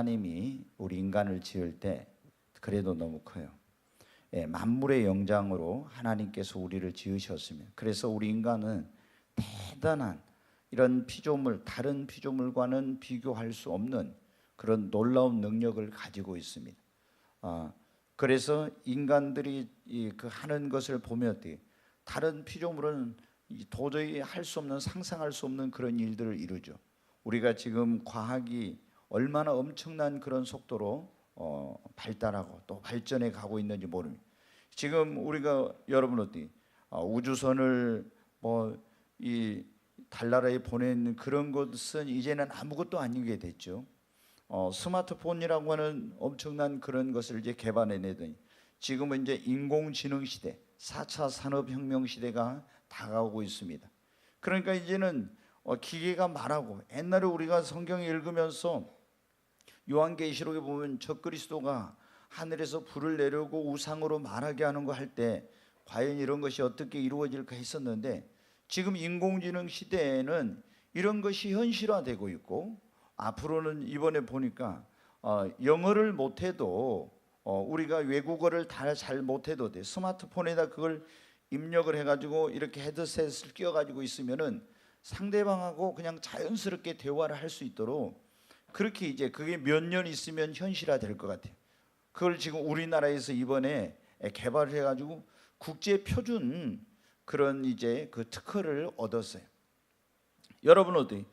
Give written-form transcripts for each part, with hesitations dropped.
하나님이 우리 인간을 지을 때 그래도 너무 커요. 만물의 영장으로 하나님께서 우리를 지으셨으면, 그래서 우리 인간은 대단한 이런 피조물, 다른 피조물과는 비교할 수 없는 그런 놀라운 능력을 가지고 있습니다. 그래서 인간들이 그 하는 것을 보면 다른 피조물은 도저히 할 수 없는, 상상할 수 없는 그런 일들을 이루죠. 우리가 지금 과학이 얼마나 엄청난 그런 속도로 발달하고 또 발전해 가고 있는지 모릅니다. 지금 우리가 여러분 우주선을 이 달나라에 보내는 그런 것은 이제는 아무것도 아니게 됐죠. 스마트폰이라고 하는 엄청난 그런 것을 이제 개발해내더니 지금은 이제 인공지능 시대, 4차 산업혁명 시대가 다가오고 있습니다. 그러니까 이제는 기계가 말하고, 옛날에 우리가 성경 읽으면서 요한계시록에 보면 적그리스도가 하늘에서 불을 내려고 우상으로 말하게 하는 거 할 때 과연 이런 것이 어떻게 이루어질까 했었는데, 지금 인공지능 시대에는 이런 것이 현실화되고 있고, 앞으로는 이번에 보니까 영어를 못해도 우리가 외국어를 다 잘 못해도 돼. 스마트폰에다 그걸 입력을 해가지고 이렇게 헤드셋을 끼워가지고 있으면은 상대방하고 그냥 자연스럽게 대화를 할 수 있도록, 그렇게 이제 그게 몇 년 있으면 현실화 될 것 같아요. 그걸 지금 우리나라에서 이번에 개발을 해가지고 국제 표준 그런 이제 그 특허를 얻었어요. 여러분 어때요?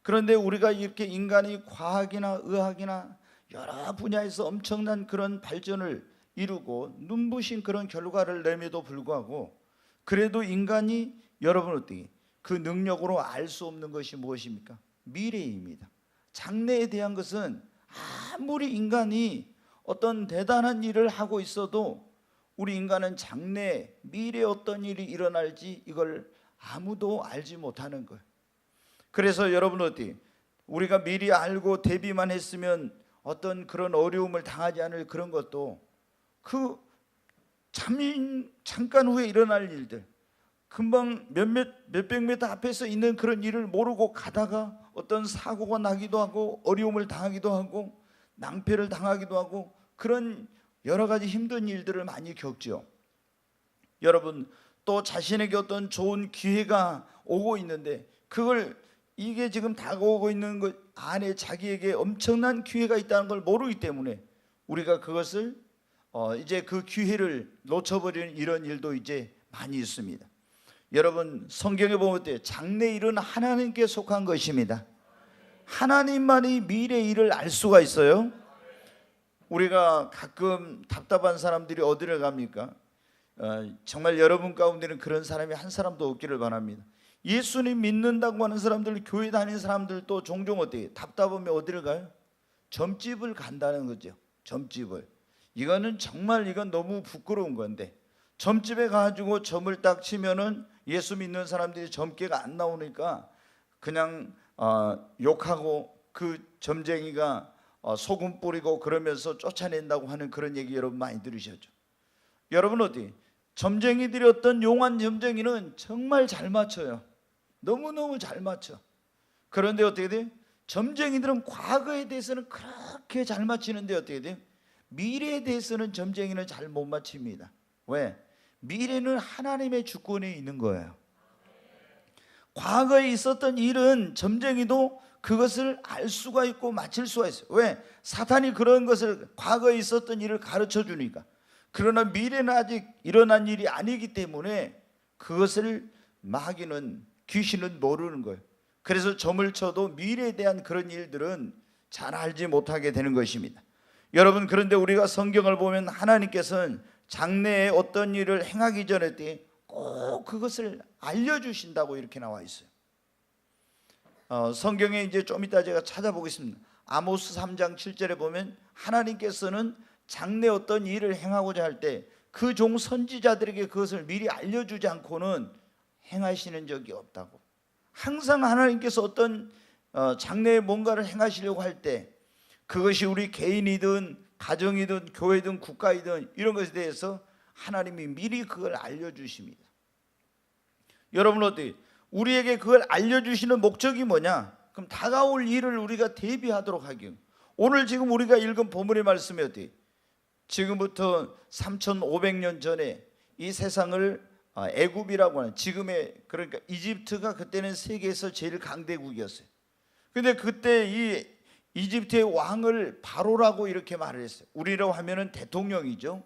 그런데 우리가 이렇게 인간이 과학이나 의학이나 여러 분야에서 엄청난 그런 발전을 이루고 눈부신 그런 결과를 내면도 불구하고, 그래도 인간이 여러분 어떻게 그 능력으로 알 수 없는 것이 무엇입니까? 미래입니다. 장래에 대한 것은 아무리 인간이 어떤 대단한 일을 하고 있어도 우리 인간은 장래, 미래에 어떤 일이 일어날지 이걸 아무도 알지 못하는 거예요. 그래서 여러분 어떻게 우리가 미리 알고 대비만 했으면 어떤 그런 어려움을 당하지 않을 그런 것도, 그 잠깐 후에 일어날 일들, 금방 몇백 미터 앞에서 있는 그런 일을 모르고 가다가 어떤 사고가 나기도 하고 어려움을 당하기도 하고 낭패를 당하기도 하고 그런 여러 가지 힘든 일들을 많이 겪죠. 여러분 또 자신에게 어떤 좋은 기회가 오고 있는데, 그걸 이게 지금 다가오고 있는 것 안에 자기에게 엄청난 기회가 있다는 걸 모르기 때문에 우리가 그것을 이제 그 기회를 놓쳐버리는 이런 일도 이제 많이 있습니다. 여러분 성경에 보면 장래 일은 하나님께 속한 것입니다. 하나님만이 미래 일을 알 수가 있어요. 우리가 가끔 답답한 사람들이 어디를 갑니까? 정말 여러분 가운데는 그런 사람이 한 사람도 없기를 바랍니다. 예수님 믿는다고 하는 사람들, 교회 다니는 사람들도 종종 어떻게 답답하면 어디를 가요? 점집을 간다는 거죠. 점집을. 이거는 정말 이건 너무 부끄러운 건데, 점집에 가지고 점을 딱 치면은 예수 믿는 사람들이 점괘가 안 나오니까 그냥 욕하고 그 점쟁이가 소금 뿌리고 그러면서 쫓아낸다고 하는 그런 얘기 여러분 많이 들으셨죠. 여러분 어디 점쟁이들이 어떤 용한 점쟁이는 정말 잘 맞춰요. 너무너무 잘 맞춰. 그런데 어떻게 돼? 점쟁이들은 과거에 대해서는 그렇게 잘 맞히는데 어떻게 돼? 미래에 대해서는 점쟁이는 잘 못 맞춥니다. 왜? 미래는 하나님의 주권에 있는 거예요. 과거에 있었던 일은 점쟁이도 그것을 알 수가 있고 맞힐 수가 있어요. 왜? 사탄이 그런 것을, 과거에 있었던 일을 가르쳐 주니까. 그러나 미래는 아직 일어난 일이 아니기 때문에 그것을 마귀는, 귀신은 모르는 거예요. 그래서 점을 쳐도 미래에 대한 그런 일들은 잘 알지 못하게 되는 것입니다. 여러분 그런데 우리가 성경을 보면 하나님께서는 장래에 어떤 일을 행하기 전에 꼭 그것을 알려주신다고 이렇게 나와 있어요. 성경에 이제 좀 이따 제가 찾아보겠습니다. 아모스 3장 7절에 보면 하나님께서는 장래 어떤 일을 행하고자 할 때 그 종 선지자들에게 그것을 미리 알려주지 않고는 행하시는 적이 없다고. 항상 하나님께서 어떤 장래에 뭔가를 행하시려고 할 때 그것이 우리 개인이든 가정이든 교회든 국가이든 이런 것에 대해서 하나님이 미리 그걸 알려주십니다. 여러분 어때요? 우리에게 그걸 알려주시는 목적이 뭐냐? 그럼 다가올 일을 우리가 대비하도록 하기. 오늘 지금 우리가 읽은 본문의 말씀이 어디? 지금부터 3,500년 전에 이 세상을 애굽이라고 하는 지금의, 그러니까 이집트가 그때는 세계에서 제일 강대국이었어요. 근데 그때 이 이집트의 왕을 바로라고 이렇게 말을 했어요. 우리로 하면은 대통령이죠.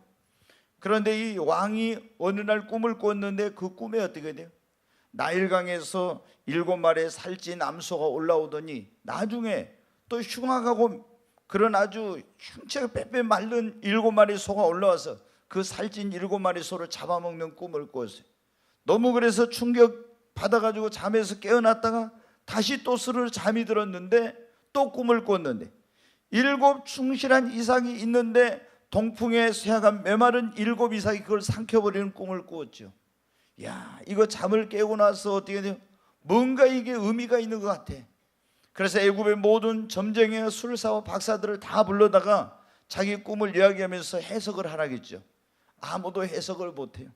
그런데 이 왕이 어느 날 꿈을 꿨는데 그 꿈에 어떻게 돼요? 나일강에서 7마리의 살찐 암소가 올라오더니 나중에 또 흉악하고 그런 아주 흉체가 빼빼 마른 7마리 소가 올라와서 그 살찐 7마리 소를 잡아먹는 꿈을 꿨어요. 너무 그래서 충격 받아가지고 잠에서 깨어났다가 다시 또 스르르 잠이 들었는데 또 꿈을 꿨는데 7 충실한 이삭이 있는데 동풍에 쇠약한 메마른 7 이삭이 그걸 삼켜버리는 꿈을 꾸었죠. 야, 이거 잠을 깨고 나서 어떻게 돼요? 뭔가 이게 의미가 있는 것 같아. 그래서 애굽의 모든 점쟁이와 술사와 박사들을 다 불러다가 자기 꿈을 이야기하면서 해석을 하라겠죠. 아무도 해석을 못해요.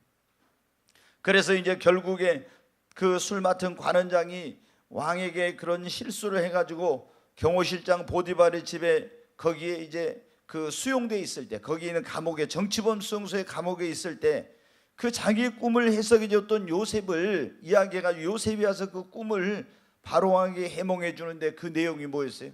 그래서 이제 결국에 그 술 맡은 관원장이 왕에게 그런 실수를 해가지고 경호실장 보디발의 집에 거기에 이제 그 수용돼 있을 때, 거기 있는 감옥에, 정치범 수용소의 감옥에 있을 때 그 자기 꿈을 해석해 줬던 요셉을 이야기해가지고 요셉이 와서 그 꿈을 바로왕에게 해몽해 주는데 그 내용이 뭐였어요?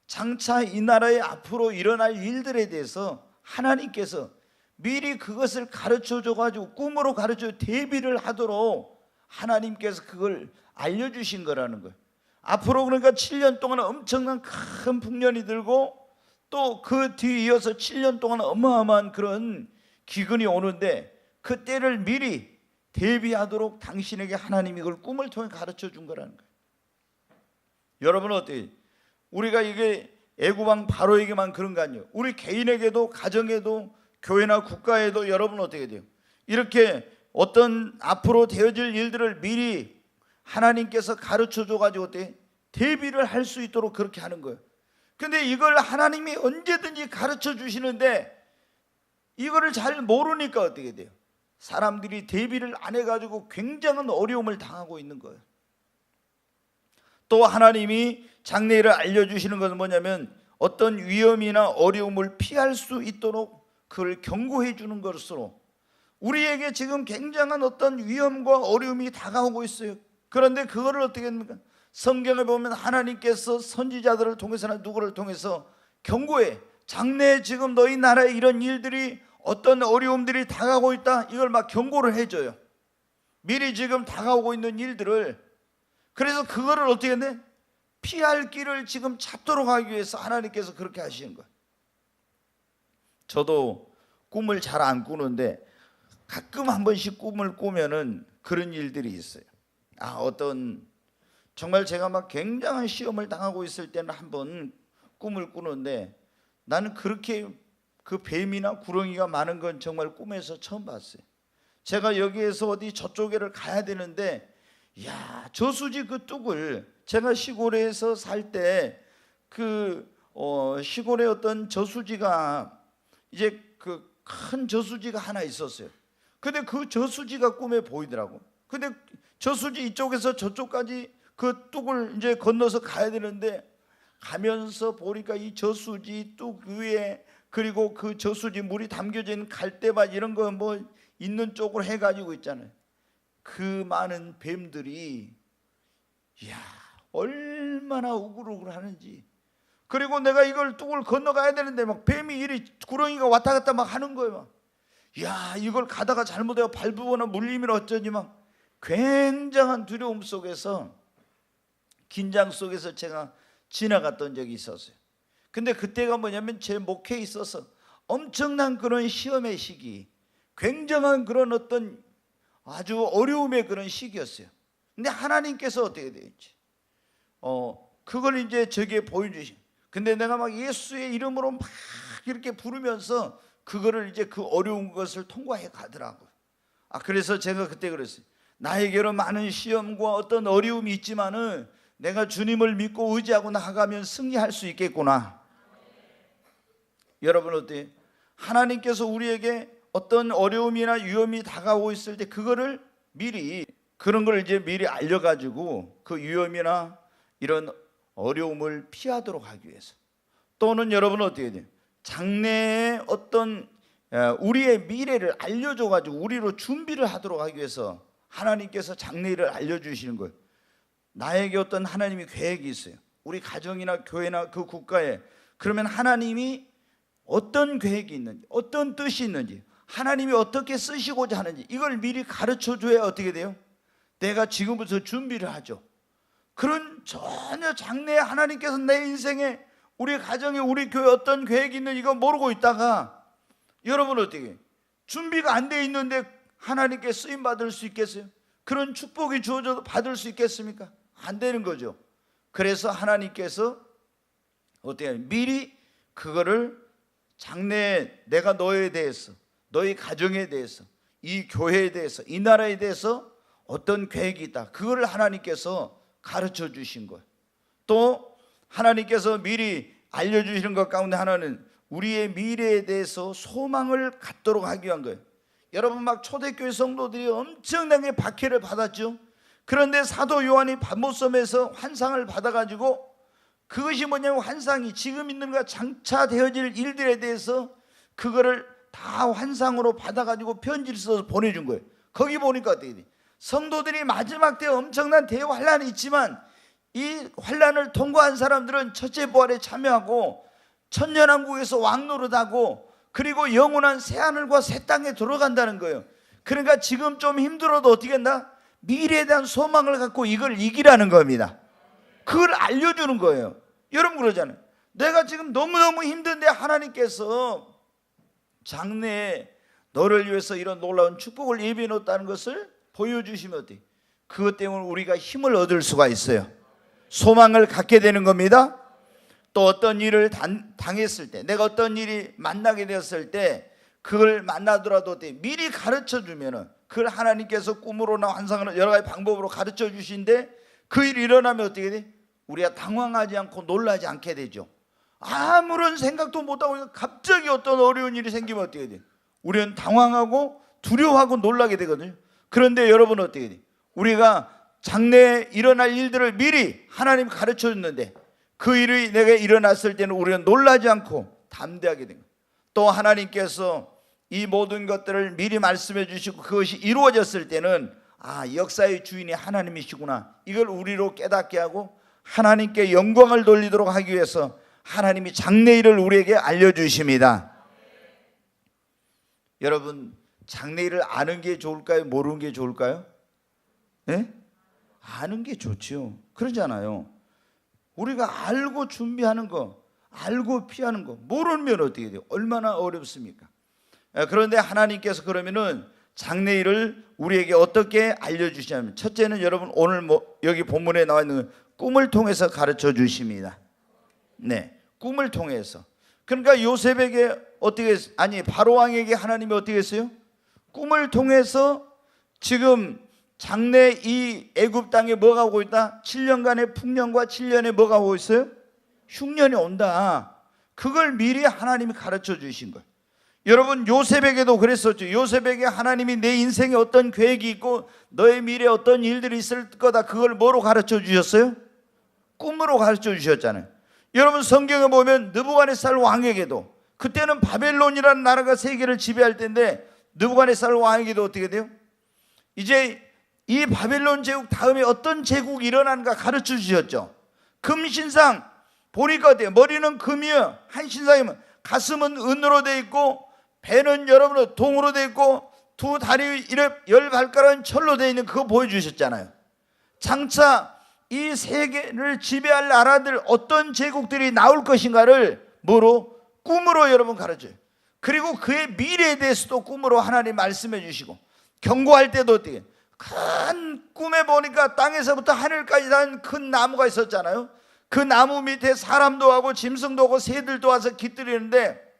장차 이 나라의 앞으로 일어날 일들에 대해서 하나님께서 미리 그것을 가르쳐 줘가지고 꿈으로 가르쳐 대비를 하도록 하나님께서 그걸 알려주신 거라는 거예요. 앞으로 그러니까 7년 동안 엄청난 큰 풍년이 들고 또 그 뒤에 이어서 7년 동안 어마어마한 그런 기근이 오는데 그 때를 미리 대비하도록 당신에게 하나님이 그걸 꿈을 통해 가르쳐 준 거라는 거예요. 여러분은 어때요? 우리가 이게 애굽왕 바로에게만 그런 거 아니에요. 우리 개인에게도, 가정에도, 교회나 국가에도 여러분은 어떻게 돼요? 이렇게 어떤 앞으로 되어질 일들을 미리 하나님께서 가르쳐 줘가지고 어떻게 대비를 할 수 있도록 그렇게 하는 거예요. 근데 이걸 하나님이 언제든지 가르쳐 주시는데 이거를 잘 모르니까 어떻게 돼요? 사람들이 대비를 안 해가지고 굉장한 어려움을 당하고 있는 거예요. 또 하나님이 장래일을 알려주시는 것은 뭐냐면 어떤 위험이나 어려움을 피할 수 있도록 그걸 경고해 주는 것으로 우리에게 지금 굉장한 어떤 위험과 어려움이 다가오고 있어요. 그런데 그거를 어떻게 합니까? 성경에 보면 하나님께서 선지자들을 통해서나 누구를 통해서 경고해. 장래에 지금 너희 나라에 이런 일들이 어떤 어려움들이 다가오고 있다. 이걸 막 경고를 해줘요. 미리 지금 다가오고 있는 일들을. 그래서 그거를 어떻게 했네? 피할 길을 지금 찾도록 하기 위해서 하나님께서 그렇게 하시는 거예요. 저도 꿈을 잘 안 꾸는데 가끔 한 번씩 꿈을 꾸면은 그런 일들이 있어요. 어떤 정말 제가 막 굉장한 시험을 당하고 있을 때는 한 번 꿈을 꾸는데 나는 그렇게 그 뱀이나 구렁이가 많은 건 정말 꿈에서 처음 봤어요. 제가 여기에서 어디 저쪽에를 가야 되는데 저수지 그 뚝을 제가 시골에서 살 때 그 시골에 어떤 저수지가 이제 그 큰 저수지가 하나 있었어요. 근데 그 저수지가 꿈에 보이더라고. 근데 저수지 이쪽에서 저쪽까지 그 뚝을 이제 건너서 가야 되는데 가면서 보니까 이 저수지 뚝 위에 그리고 그 저수지 물이 담겨져 있는 갈대밭 이런 거 뭐 있는 쪽으로 해가지고 있잖아요. 그 많은 뱀들이 얼마나 우글우글 하는지. 그리고 내가 이걸 뚝을 건너가야 되는데 막 뱀이 이리 구렁이가 왔다 갔다 막 하는 거예요. 막. 이걸 가다가 잘못해서 밟으거나 물리면 어쩌지. 막 굉장한 두려움 속에서 긴장 속에서 제가 지나갔던 적이 있었어요. 근데 그때가 뭐냐면 제 목회에 있어서 엄청난 그런 시험의 시기, 굉장한 그런 어떤 아주 어려움의 그런 시기였어요. 근데 하나님께서 어떻게 되었지? 그걸 이제 저게 보여주신. 근데 내가 막 예수의 이름으로 막 이렇게 부르면서 그거를 이제 그 어려운 것을 통과해 가더라고요. 그래서 제가 그때 그랬어요. 나에게는 많은 시험과 어떤 어려움이 있지만은 내가 주님을 믿고 의지하고 나아가면 승리할 수 있겠구나. 여러분 어때요? 하나님께서 우리에게 어떤 어려움이나 위험이 다가오고 있을 때 그거를 미리 그런 걸 이제 미리 알려가지고 그 위험이나 이런 어려움을 피하도록 하기 위해서 또는 여러분은 어떻게 돼요? 장래의 어떤 우리의 미래를 알려줘가지고 우리로 준비를 하도록 하기 위해서 하나님께서 장래일을 알려주시는 거예요. 나에게 어떤 하나님의 계획이 있어요. 우리 가정이나 교회나 그 국가에. 그러면 하나님이 어떤 계획이 있는지, 어떤 뜻이 있는지, 하나님이 어떻게 쓰시고자 하는지 이걸 미리 가르쳐줘야 어떻게 돼요? 내가 지금부터 준비를 하죠. 그런 전혀 장래에 하나님께서 내 인생에, 우리 가정에, 우리 교회에 어떤 계획이 있는지 이거 모르고 있다가 여러분 어떻게 준비가 안 돼 있는데 하나님께 쓰임 받을 수 있겠어요? 그런 축복이 주어져도 받을 수 있겠습니까? 안 되는 거죠. 그래서 하나님께서 어떻게 해요? 미리 그거를 장래에 내가 너에 대해서, 너희 가정에 대해서, 이 교회에 대해서, 이 나라에 대해서 어떤 계획이 있다, 그걸 하나님께서 가르쳐 주신 거예요. 또 하나님께서 미리 알려주시는 것 가운데 하나는 우리의 미래에 대해서 소망을 갖도록 하기 위한 거예요. 여러분 막 초대교회 성도들이 엄청나게 박해를 받았죠. 그런데 사도 요한이 반모섬에서 환상을 받아가지고, 그것이 뭐냐면 환상이 지금 있는 것 장차 되어질 일들에 대해서 그거를 다 환상으로 받아가지고 편지를 써서 보내준 거예요. 거기 보니까 어떻게 돼? 성도들이 마지막 때 엄청난 대환란이 있지만 이 환란을 통과한 사람들은 첫째 부활에 참여하고 천년왕국에서 왕노릇하고 그리고 영원한 새하늘과 새 땅에 들어간다는 거예요. 그러니까 지금 좀 힘들어도 어떻게 한다? 미래에 대한 소망을 갖고 이걸 이기라는 겁니다. 그걸 알려주는 거예요. 여러분 그러잖아요. 내가 지금 너무너무 힘든데 하나님께서 장래에 너를 위해서 이런 놀라운 축복을 예비해 놓았다는 것을 보여주시면 어때요? 그것 때문에 우리가 힘을 얻을 수가 있어요. 소망을 갖게 되는 겁니다. 또 어떤 일을 당했을 때, 내가 어떤 일이 만나게 되었을 때 그걸 만나더라도 미리 가르쳐 주면은 그걸 하나님께서 꿈으로나 환상으로 여러 가지 방법으로 가르쳐 주신데 그 일이 일어나면 어떻게 돼? 우리가 당황하지 않고 놀라지 않게 되죠. 아무런 생각도 못하고 갑자기 어떤 어려운 일이 생기면 어떻게 돼? 우리는 당황하고 두려워하고 놀라게 되거든요. 그런데 여러분은 어떻게 돼? 우리가 장래에 일어날 일들을 미리 하나님 가르쳐 줬는데 그 일이 내게 일어났을 때는 우리는 놀라지 않고 담대하게 된 거예요. 또 하나님께서 이 모든 것들을 미리 말씀해 주시고 그것이 이루어졌을 때는 역사의 주인이 하나님이시구나, 이걸 우리로 깨닫게 하고 하나님께 영광을 돌리도록 하기 위해서 하나님이 장래일을 우리에게 알려주십니다. 여러분 장래일을 아는 게 좋을까요? 모르는 게 좋을까요? 네? 아는 게 좋죠. 그러잖아요. 우리가 알고 준비하는 거, 알고 피하는 거 모르면 어떻게 돼요? 얼마나 어렵습니까? 그런데 하나님께서 그러면은 장래일을 우리에게 어떻게 알려주시냐면, 첫째는 여러분 오늘 여기 본문에 나와 있는 꿈을 통해서 가르쳐 주십니다. 네, 꿈을 통해서. 그러니까 요셉에게 바로 왕에게 하나님이 어떻게 했어요? 꿈을 통해서 지금 장래 이 애굽 땅에 뭐가 오고 있다? 7년간의 풍년과 7년에 뭐가 오고 있어요? 흉년이 온다. 그걸 미리 하나님이 가르쳐 주신 거예요. 여러분 요셉에게도 그랬었죠. 요셉에게 하나님이 내 인생에 어떤 계획이 있고 너의 미래에 어떤 일들이 있을 거다, 그걸 뭐로 가르쳐 주셨어요? 꿈으로 가르쳐 주셨잖아요. 여러분 성경에 보면 느부갓네살 왕에게도, 그때는 바벨론이라는 나라가 세계를 지배할 때인데 느부갓네살 왕에게도 어떻게 돼요? 이제 이 바벨론 제국 다음에 어떤 제국이 일어나는가 가르쳐 주셨죠. 금신상 보니까 어때요? 머리는 금이요, 한 신상이면 가슴은 은으로 돼 있고 배는 여러분 동으로 돼 있고 두 다리 이렇게 10발가락은 철로 돼 있는 그거 보여주셨잖아요. 장차 이 세계를 지배할 나라들 어떤 제국들이 나올 것인가를 뭐로? 꿈으로 여러분 가르쳐요. 그리고 그의 미래에 대해서도 꿈으로 하나님 말씀해 주시고, 경고할 때도 어떻게 큰 꿈에 보니까 땅에서부터 하늘까지 닿은 큰 나무가 있었잖아요. 그 나무 밑에 사람도 하고 짐승도 하고 새들도 와서 깃들이는데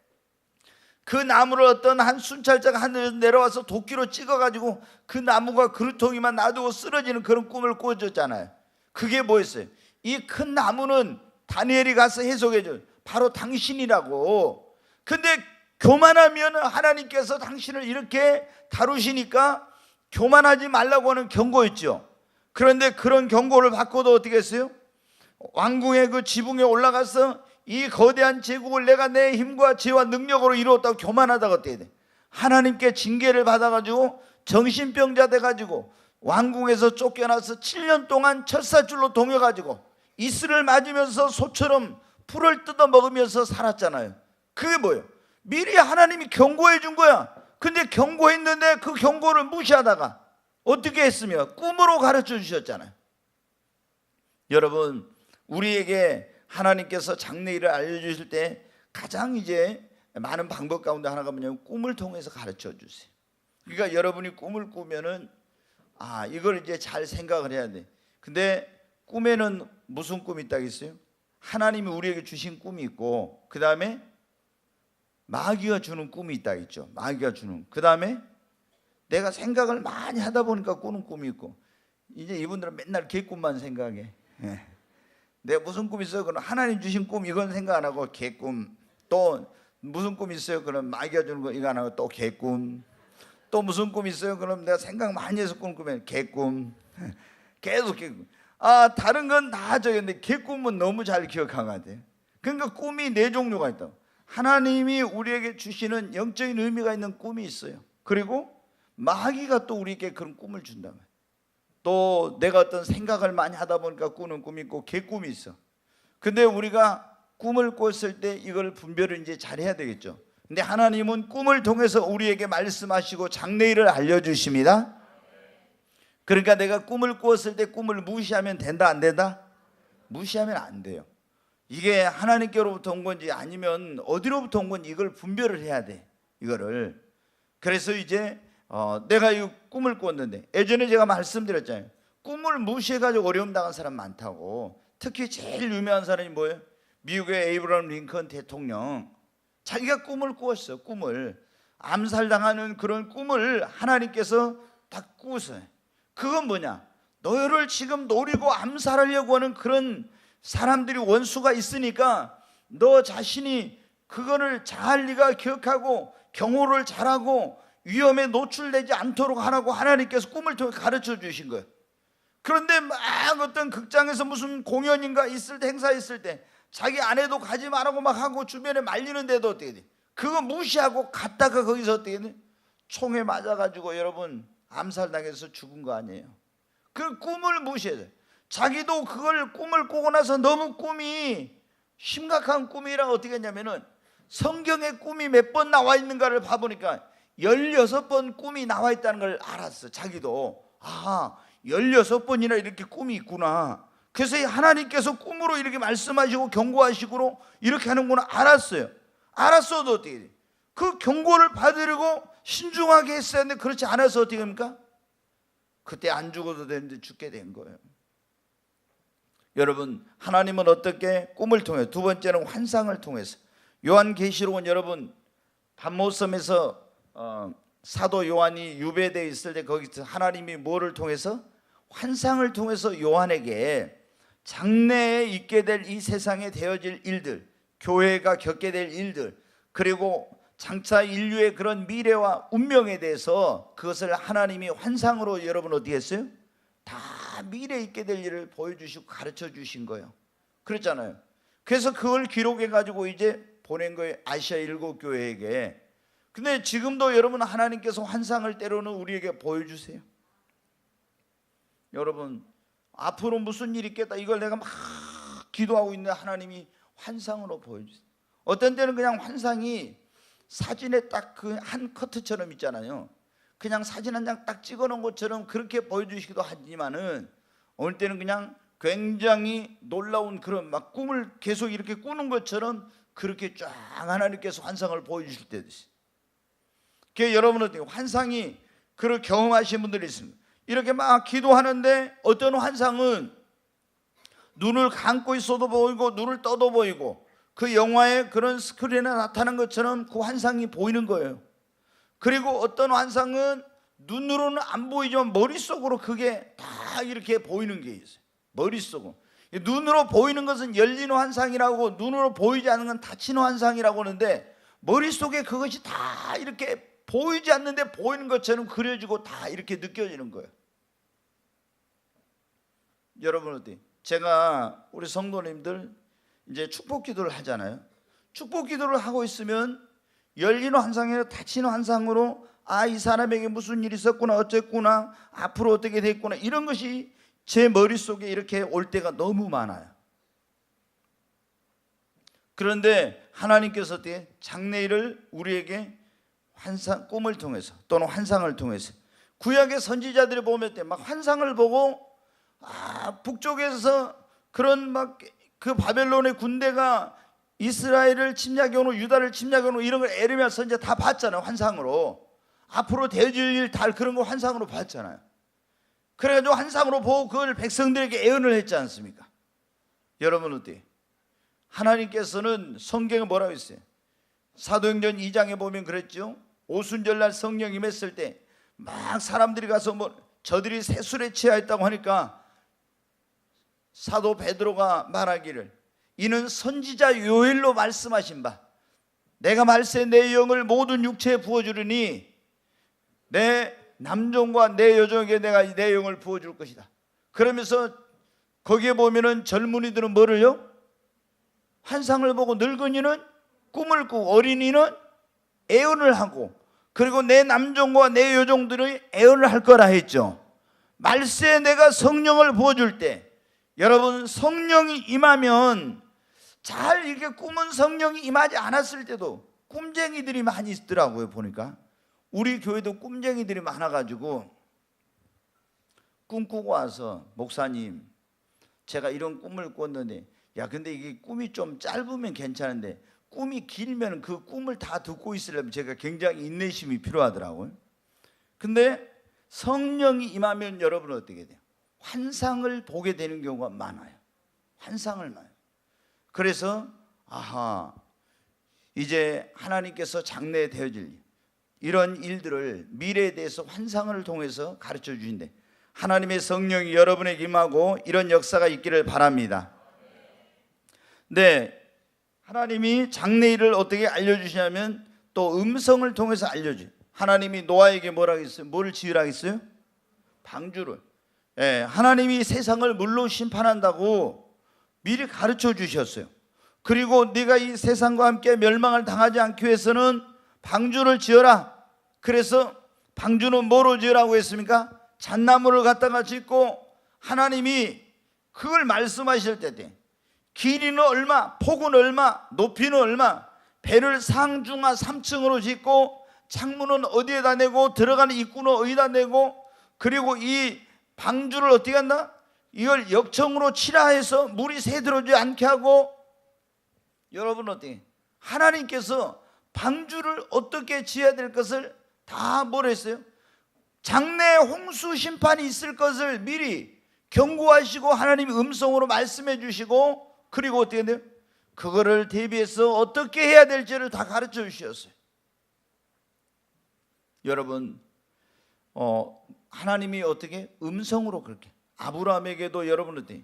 그 나무를 어떤 한 순찰자가 하늘에서 내려와서 도끼로 찍어가지고 그 나무가 그루터기만 놔두고 쓰러지는 그런 꿈을 꾸어줬잖아요. 그게 뭐였어요? 이 큰 나무는 다니엘이 가서 해석해줘요. 바로 당신이라고. 근데 교만하면 하나님께서 당신을 이렇게 다루시니까 교만하지 말라고 하는 경고였죠. 그런데 그런 경고를 받고도 어떻게 했어요? 왕궁의 그 지붕에 올라가서 이 거대한 제국을 내가 내 힘과 지혜와 능력으로 이루었다고 교만하다가 어떻게 돼? 하나님께 징계를 받아가지고 정신병자 돼가지고 왕궁에서 쫓겨나서 7년 동안 철사줄로 동여가지고 이슬을 맞으면서 소처럼 풀을 뜯어 먹으면서 살았잖아요. 그게 뭐예요? 미리 하나님이 경고해 준 거야. 근데 경고했는데 그 경고를 무시하다가 어떻게 했으며 꿈으로 가르쳐 주셨잖아요. 여러분, 우리에게 하나님께서 장래일을 알려주실 때 가장 이제 많은 방법 가운데 하나가 뭐냐면 꿈을 통해서 가르쳐 주세요. 그러니까 여러분이 꿈을 꾸면은 이걸 이제 잘 생각을 해야 돼. 근데 꿈에는 무슨 꿈이 있다겠어요? 하나님이 우리에게 주신 꿈이 있고, 그 다음에 마귀가 주는 꿈이 있다겠죠. 마귀가 주는. 그 다음에 내가 생각을 많이 하다 보니까 꾸는 꿈이 있고, 이제 이분들은 맨날 개꿈만 생각해. 내가 무슨 꿈 있어요? 그럼 하나님 주신 꿈 이건 생각 안 하고 개꿈. 또 무슨 꿈 있어요? 그럼 마귀가 주는 거 이거 안 하고 또 개꿈. 또 무슨 꿈 있어요? 그럼 내가 생각 많이 해서 꾸는 꿈에 개꿈. 계속 개꿈. 다른 건 다 적었는데 개꿈은 너무 잘 기억한 것 같아요. 그러니까 꿈이 네 종류가 있다고. 하나님이 우리에게 주시는 영적인 의미가 있는 꿈이 있어요. 그리고 마귀가 또 우리에게 그런 꿈을 준다고요. 또 내가 어떤 생각을 많이 하다 보니까 꾸는 꿈이 있고 개꿈이 있어. 근데 우리가 꿈을 꿨을 때 이걸 분별을 이제 잘해야 되겠죠. 근데 하나님은 꿈을 통해서 우리에게 말씀하시고 장래일을 알려주십니다. 그러니까 내가 꿈을 꾸었을 때 꿈을 무시하면 된다 안 된다? 무시하면 안 돼요. 이게 하나님께로부터 온 건지 아니면 어디로부터 온 건지 이걸 분별을 해야 돼. 이거를. 그래서 이제 내가 이 꿈을 꿨는데, 예전에 제가 말씀드렸잖아요. 꿈을 무시해가지고 어려움 당한 사람 많다고. 특히 제일 유명한 사람이 뭐예요? 미국의 에이브러함 링컨 대통령. 자기가 꿈을 꾸었어. 꿈을 암살당하는 그런 꿈을 하나님께서 딱 꾸었어요. 그건 뭐냐? 너를 지금 노리고 암살하려고 하는 그런 사람들이 원수가 있으니까 너 자신이 그거를 잘 네가 기억하고 경호를 잘하고 위험에 노출되지 않도록 하라고 하나님께서 꿈을 통해 가르쳐 주신 거예요. 그런데 막 어떤 극장에서 무슨 공연인가 있을 때, 행사 있을 때 자기 아내도 가지 말라고 막 하고 주변에 말리는데도 어떻게 돼? 그거 무시하고 갔다가 거기서 어떻게 돼? 총에 맞아가지고 여러분 암살당해서 죽은 거 아니에요. 그 꿈을 무시해서 자기도 그걸 꿈을 꾸고 나서 너무 꿈이 심각한 꿈이라 어떻게 했냐면은 성경에 꿈이 몇 번 나와 있는가를 봐보니까 16번 꿈이 나와 있다는 걸 알았어. 자기도 16번이나 이렇게 꿈이 있구나. 그래서 하나님께서 꿈으로 이렇게 말씀하시고 경고하시고 이렇게 하는구나 알았어요. 알았어도 어떻게 돼? 그 경고를 받으려고 신중하게 했어야 하는데 그렇지 않아서 어떻게 합니까? 그때 안 죽어도 되는데 죽게 된 거예요. 여러분, 하나님은 어떻게 꿈을 통해, 두 번째는 환상을 통해서. 요한계시록은 여러분 반모섬에서 사도 요한이 유배되어 있을 때 거기서 하나님이 뭐를 통해서? 환상을 통해서 요한에게 장래에 있게 될 이 세상에 되어질 일들, 교회가 겪게 될 일들, 그리고 장차 인류의 그런 미래와 운명에 대해서 그것을 하나님이 환상으로 여러분 어떻게 했어요? 다 미래에 있게 될 일을 보여주시고 가르쳐 주신 거예요. 그랬잖아요. 그래서 그걸 기록해 가지고 이제 보낸 거예요. 아시아 7교회에게. 근데 지금도 여러분 하나님께서 환상을 때로는 우리에게 보여주세요. 여러분 앞으로 무슨 일이 있겠다 이걸 내가 막 기도하고 있는데 하나님이 환상으로 보여주세요. 어떤 때는 그냥 환상이 사진에 딱 그 한 커트처럼 있잖아요. 그냥 사진 한 장 딱 찍어 놓은 것처럼 그렇게 보여주시기도 하지만은 어느 때는 그냥 굉장히 놀라운 그런 막 꿈을 계속 이렇게 꾸는 것처럼 그렇게 쫙 하나님께서 환상을 보여주실 때도 있어요. 그래서 여러분은 환상이 그걸 경험하신 분들이 있습니다. 이렇게 막 기도하는데 어떤 환상은 눈을 감고 있어도 보이고 눈을 떠도 보이고 그 영화의 그런 스크린에 나타난 것처럼 그 환상이 보이는 거예요. 그리고 어떤 환상은 눈으로는 안 보이지만 머릿속으로 그게 다 이렇게 보이는 게 있어요. 머릿속으로. 눈으로 보이는 것은 열리는 환상이라고, 눈으로 보이지 않는 건 닫히는 환상이라고 하는데 머릿속에 그것이 다 이렇게 보이지 않는데 보이는 것처럼 그려지고 다 이렇게 느껴지는 거예요. 여러분 어때요? 제가 우리 성도님들 이제 축복 기도를 하잖아요. 축복 기도를 하고 있으면 열리는 환상이 아니라 닫히는 환상으로 이 사람에게 무슨 일이 있었구나, 어쨌구나, 앞으로 어떻게 됐구나, 이런 것이 제 머릿속에 이렇게 올 때가 너무 많아요. 그런데 하나님께서 어떻게 장래일을 우리에게 꿈을 통해서 또는 환상을 통해서, 구약의 선지자들이 보면 때 막 환상을 보고 북쪽에서 그런 막 그 바벨론의 군대가 이스라엘을 침략해 오는, 유다를 침략해 오는 이런 걸 에레미야 선지자 다 봤잖아요. 환상으로 앞으로 되어질 일 다 그런 거 환상으로 봤잖아요. 그래가지고 환상으로 보고 그걸 백성들에게 예언을 했지 않습니까? 여러분 어때요? 하나님께서는 성경에 뭐라고 했어요? 사도행전 2장에 보면 그랬죠. 오순절날 성령 임했을 때 막 사람들이 가서 저들이 새술에 취하였다고 하니까 사도 베드로가 말하기를, 이는 선지자 요엘로 말씀하신 바, 내가 말세 내 영을 모든 육체에 부어주리니 내 남종과 내 여종에게 내가 내 영을 부어줄 것이다. 그러면서 거기에 보면은 젊은이들은 뭐를요? 환상을 보고, 늙은이는 꿈을 꾸고, 어린이는 애언을 하고, 그리고 내 남종과 내 여종들이 애언을 할 거라 했죠. 말세에 내가 성령을 부어줄 때, 여러분 성령이 임하면, 잘 이렇게 꿈은 성령이 임하지 않았을 때도 꿈쟁이들이 많이 있더라고요. 보니까 우리 교회도 꿈쟁이들이 많아가지고 꿈꾸고 와서, 목사님 제가 이런 꿈을 꿨는데, 야 근데 이게 꿈이 좀 짧으면 괜찮은데 꿈이 길면 그 꿈을 다 듣고 있으려면 제가 굉장히 인내심이 필요하더라고요. 근데 성령이 임하면 여러분은 어떻게 돼요? 환상을 보게 되는 경우가 많아요. 환상을 많아요. 그래서 이제 하나님께서 장래에 되어질 이런 일들을 미래에 대해서 환상을 통해서 가르쳐 주신대. 하나님의 성령이 여러분에게 임하고 이런 역사가 있기를 바랍니다. 네, 하나님이 장래일을 어떻게 알려주시냐면 또 음성을 통해서 알려줘요. 하나님이 노아에게 뭐라고 했어요? 뭘 지으라고 했어요? 방주를. 하나님이 세상을 물로 심판한다고 미리 가르쳐 주셨어요. 그리고 네가 이 세상과 함께 멸망을 당하지 않기 위해서는 방주를 지어라. 그래서 방주는 뭐로 지으라고 했습니까? 잣나무를 갖다가 짓고, 하나님이 그걸 말씀하실 때 길이는 얼마, 폭은 얼마, 높이는 얼마, 배를 상중하 3층으로 짓고, 창문은 어디에다 내고, 들어가는 입구는 어디다 내고, 그리고 이 방주를 어떻게 한다? 이걸 역청으로 칠하해서 물이 새들어오지 않게 하고. 여러분 어떻게? 하나님께서 방주를 어떻게 지어야 될 것을 다 뭘 했어요? 장래 홍수 심판이 있을 것을 미리 경고하시고 하나님이 음성으로 말씀해 주시고, 그리고 어떻게 돼요? 그거를 대비해서 어떻게 해야 될지를 다 가르쳐 주셨어요. 여러분 하나님이 어떻게 음성으로 그렇게, 아브라함에게도 여러분 어떻게,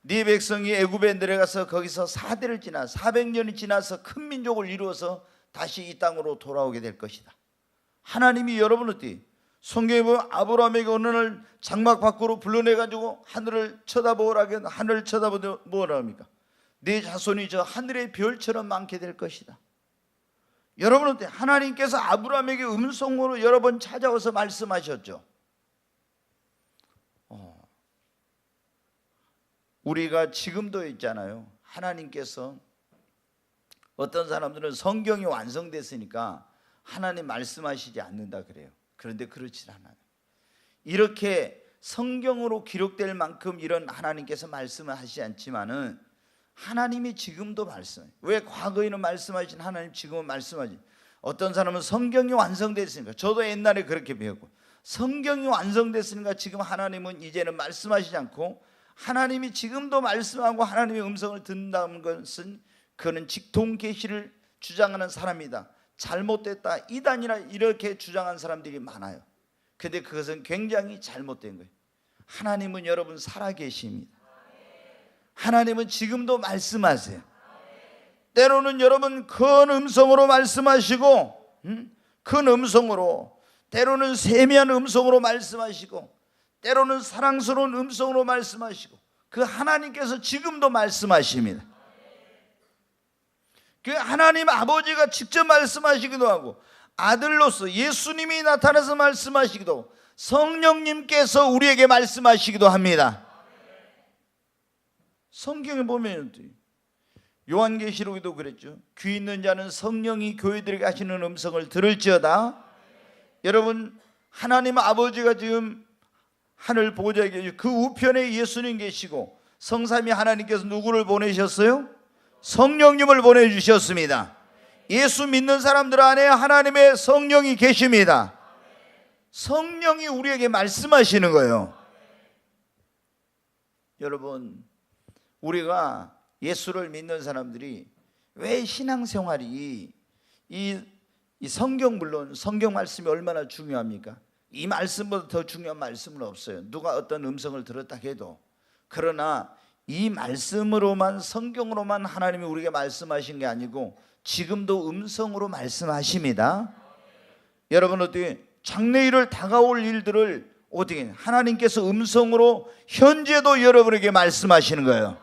네 백성이 애굽에 내려가서 거기서 4대를 지나 400년이 지나서 큰 민족을 이루어서 다시 이 땅으로 돌아오게 될 것이다. 하나님이 여러분 어떻게, 성경에 보면 아브라함에게 어느 날 장막 밖으로 불러내가지고 하늘을 쳐다보라, 하늘을 쳐다보면 뭐라 합니까? 네 자손이 저 하늘의 별처럼 많게 될 것이다. 여러분 어때? 하나님께서 아브라함에게 음성으로 여러 번 찾아와서 말씀하셨죠. 우리가 지금도 있잖아요. 하나님께서, 어떤 사람들은 성경이 완성됐으니까 하나님 말씀하시지 않는다 그래요. 그런데 그렇지 않아요. 이렇게 성경으로 기록될 만큼 이런 하나님께서 말씀을 하시지 않지만은 하나님이 지금도 말씀해요. 왜 과거에는 말씀하신 하나님 지금은 말씀하지? 어떤 사람은 성경이 완성됐으니까, 저도 옛날에 그렇게 배웠고, 성경이 완성됐으니까 지금 하나님은 이제는 말씀하시지 않고, 하나님이 지금도 말씀하고 하나님의 음성을 듣는다는 것은 그는 직통 계시를 주장하는 사람이다, 잘못됐다, 이단이라 이렇게 주장하는 사람들이 많아요. 근데 그것은 굉장히 잘못된 거예요. 하나님은 여러분 살아계십니다. 하나님은 지금도 말씀하세요. 때로는 여러분 큰 음성으로 말씀하시고, 큰 음성으로, 때로는 세미한 음성으로 말씀하시고, 때로는 사랑스러운 음성으로 말씀하시고, 그 하나님께서 지금도 말씀하십니다. 그 하나님 아버지가 직접 말씀하시기도 하고 아들로서 예수님이 나타나서 말씀하시기도 하고 성령님께서 우리에게 말씀하시기도 합니다. 성경에 보면 요한계시록에도 그랬죠. 귀 있는 자는 성령이 교회들에게 하시는 음성을 들을지어다. 여러분, 하나님 아버지가 지금 하늘 보좌에 계시고 그 우편에 예수님 계시고 성삼위 하나님께서 누구를 보내셨어요? 성령님을 보내주셨습니다. 예수 믿는 사람들 안에 하나님의 성령이 계십니다. 성령이 우리에게 말씀하시는 거예요. 여러분, 우리가 예수를 믿는 사람들이 왜 신앙생활이 이 성경, 물론 성경 말씀이 얼마나 중요합니까? 이 말씀보다 더 중요한 말씀은 없어요. 누가 어떤 음성을 들었다 해도. 그러나 이 말씀으로만, 성경으로만 하나님이 우리에게 말씀하신 게 아니고 지금도 음성으로 말씀하십니다. 여러분, 어떻게 장래일을 다가올 일들을 어떻게 하나님께서 음성으로 현재도 여러분에게 말씀하시는 거예요.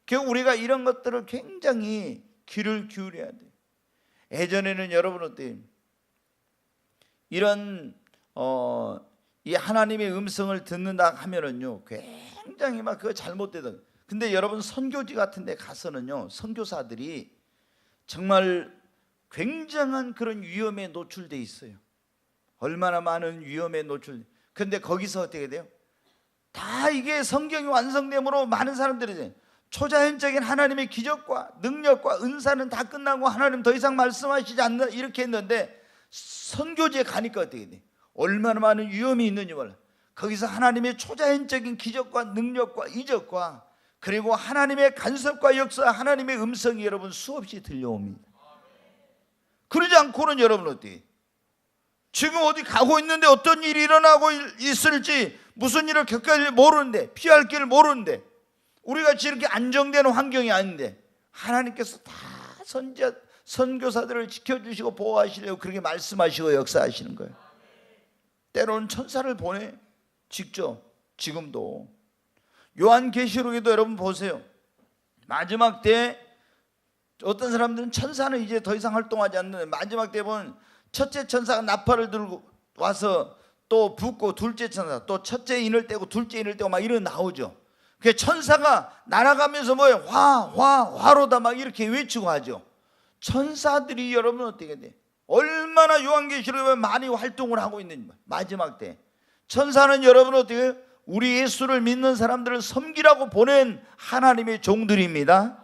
결국 우리가 이런 것들을 굉장히 귀를 기울여야 돼요. 예전에는 여러분 어때요? 이런 이 하나님의 음성을 듣는다 하면은요 굉장히 막 그거 잘못되던. 근데 여러분 선교지 같은 데 가서는요 선교사들이 정말 굉장한 그런 위험에 노출돼 있어요. 얼마나 많은 위험에 노출. 근데 거기서 어떻게 돼요? 다 이게 성경이 완성됨으로 많은 사람들이 초자연적인 하나님의 기적과 능력과 은사는 다 끝나고 하나님 더 이상 말씀하시지 않는다 이렇게 했는데 선교지에 가니까 어떻게 돼? 얼마나 많은 위험이 있는지 몰라. 거기서 하나님의 초자연적인 기적과 능력과 이적과 그리고 하나님의 간섭과 역사, 하나님의 음성이 여러분 수없이 들려옵니다. 그러지 않고는 여러분 어떻게? 지금 어디 가고 있는데 어떤 일이 일어나고 있을지 무슨 일을 겪을 줄 모르는데 피할 길을 모르는데 우리가 이렇게 안정된 환경이 아닌데 하나님께서 다 선교사들을 지켜주시고 보호하시려고 그렇게 말씀하시고 역사하시는 거예요. 때로는 천사를 보내 직접. 지금도 요한계시록에도 여러분 보세요. 마지막 때 어떤 사람들은 천사는 이제 더 이상 활동하지 않는데 마지막 때 보면 첫째 천사가 나팔을 들고 와서 또 붓고 둘째 천사 또 첫째 인을 떼고 둘째 인을 떼고 막 이런 나오죠. 그 천사가 날아가면서 뭐예요? 화로다 막 이렇게 외치고 하죠. 천사들이 여러분 어떻게 돼? 얼마나 요한계시록에 많이 활동을 하고 있는지. 마지막 때 천사는 여러분 어떻게 우리 예수를 믿는 사람들을 섬기라고 보낸 하나님의 종들입니다.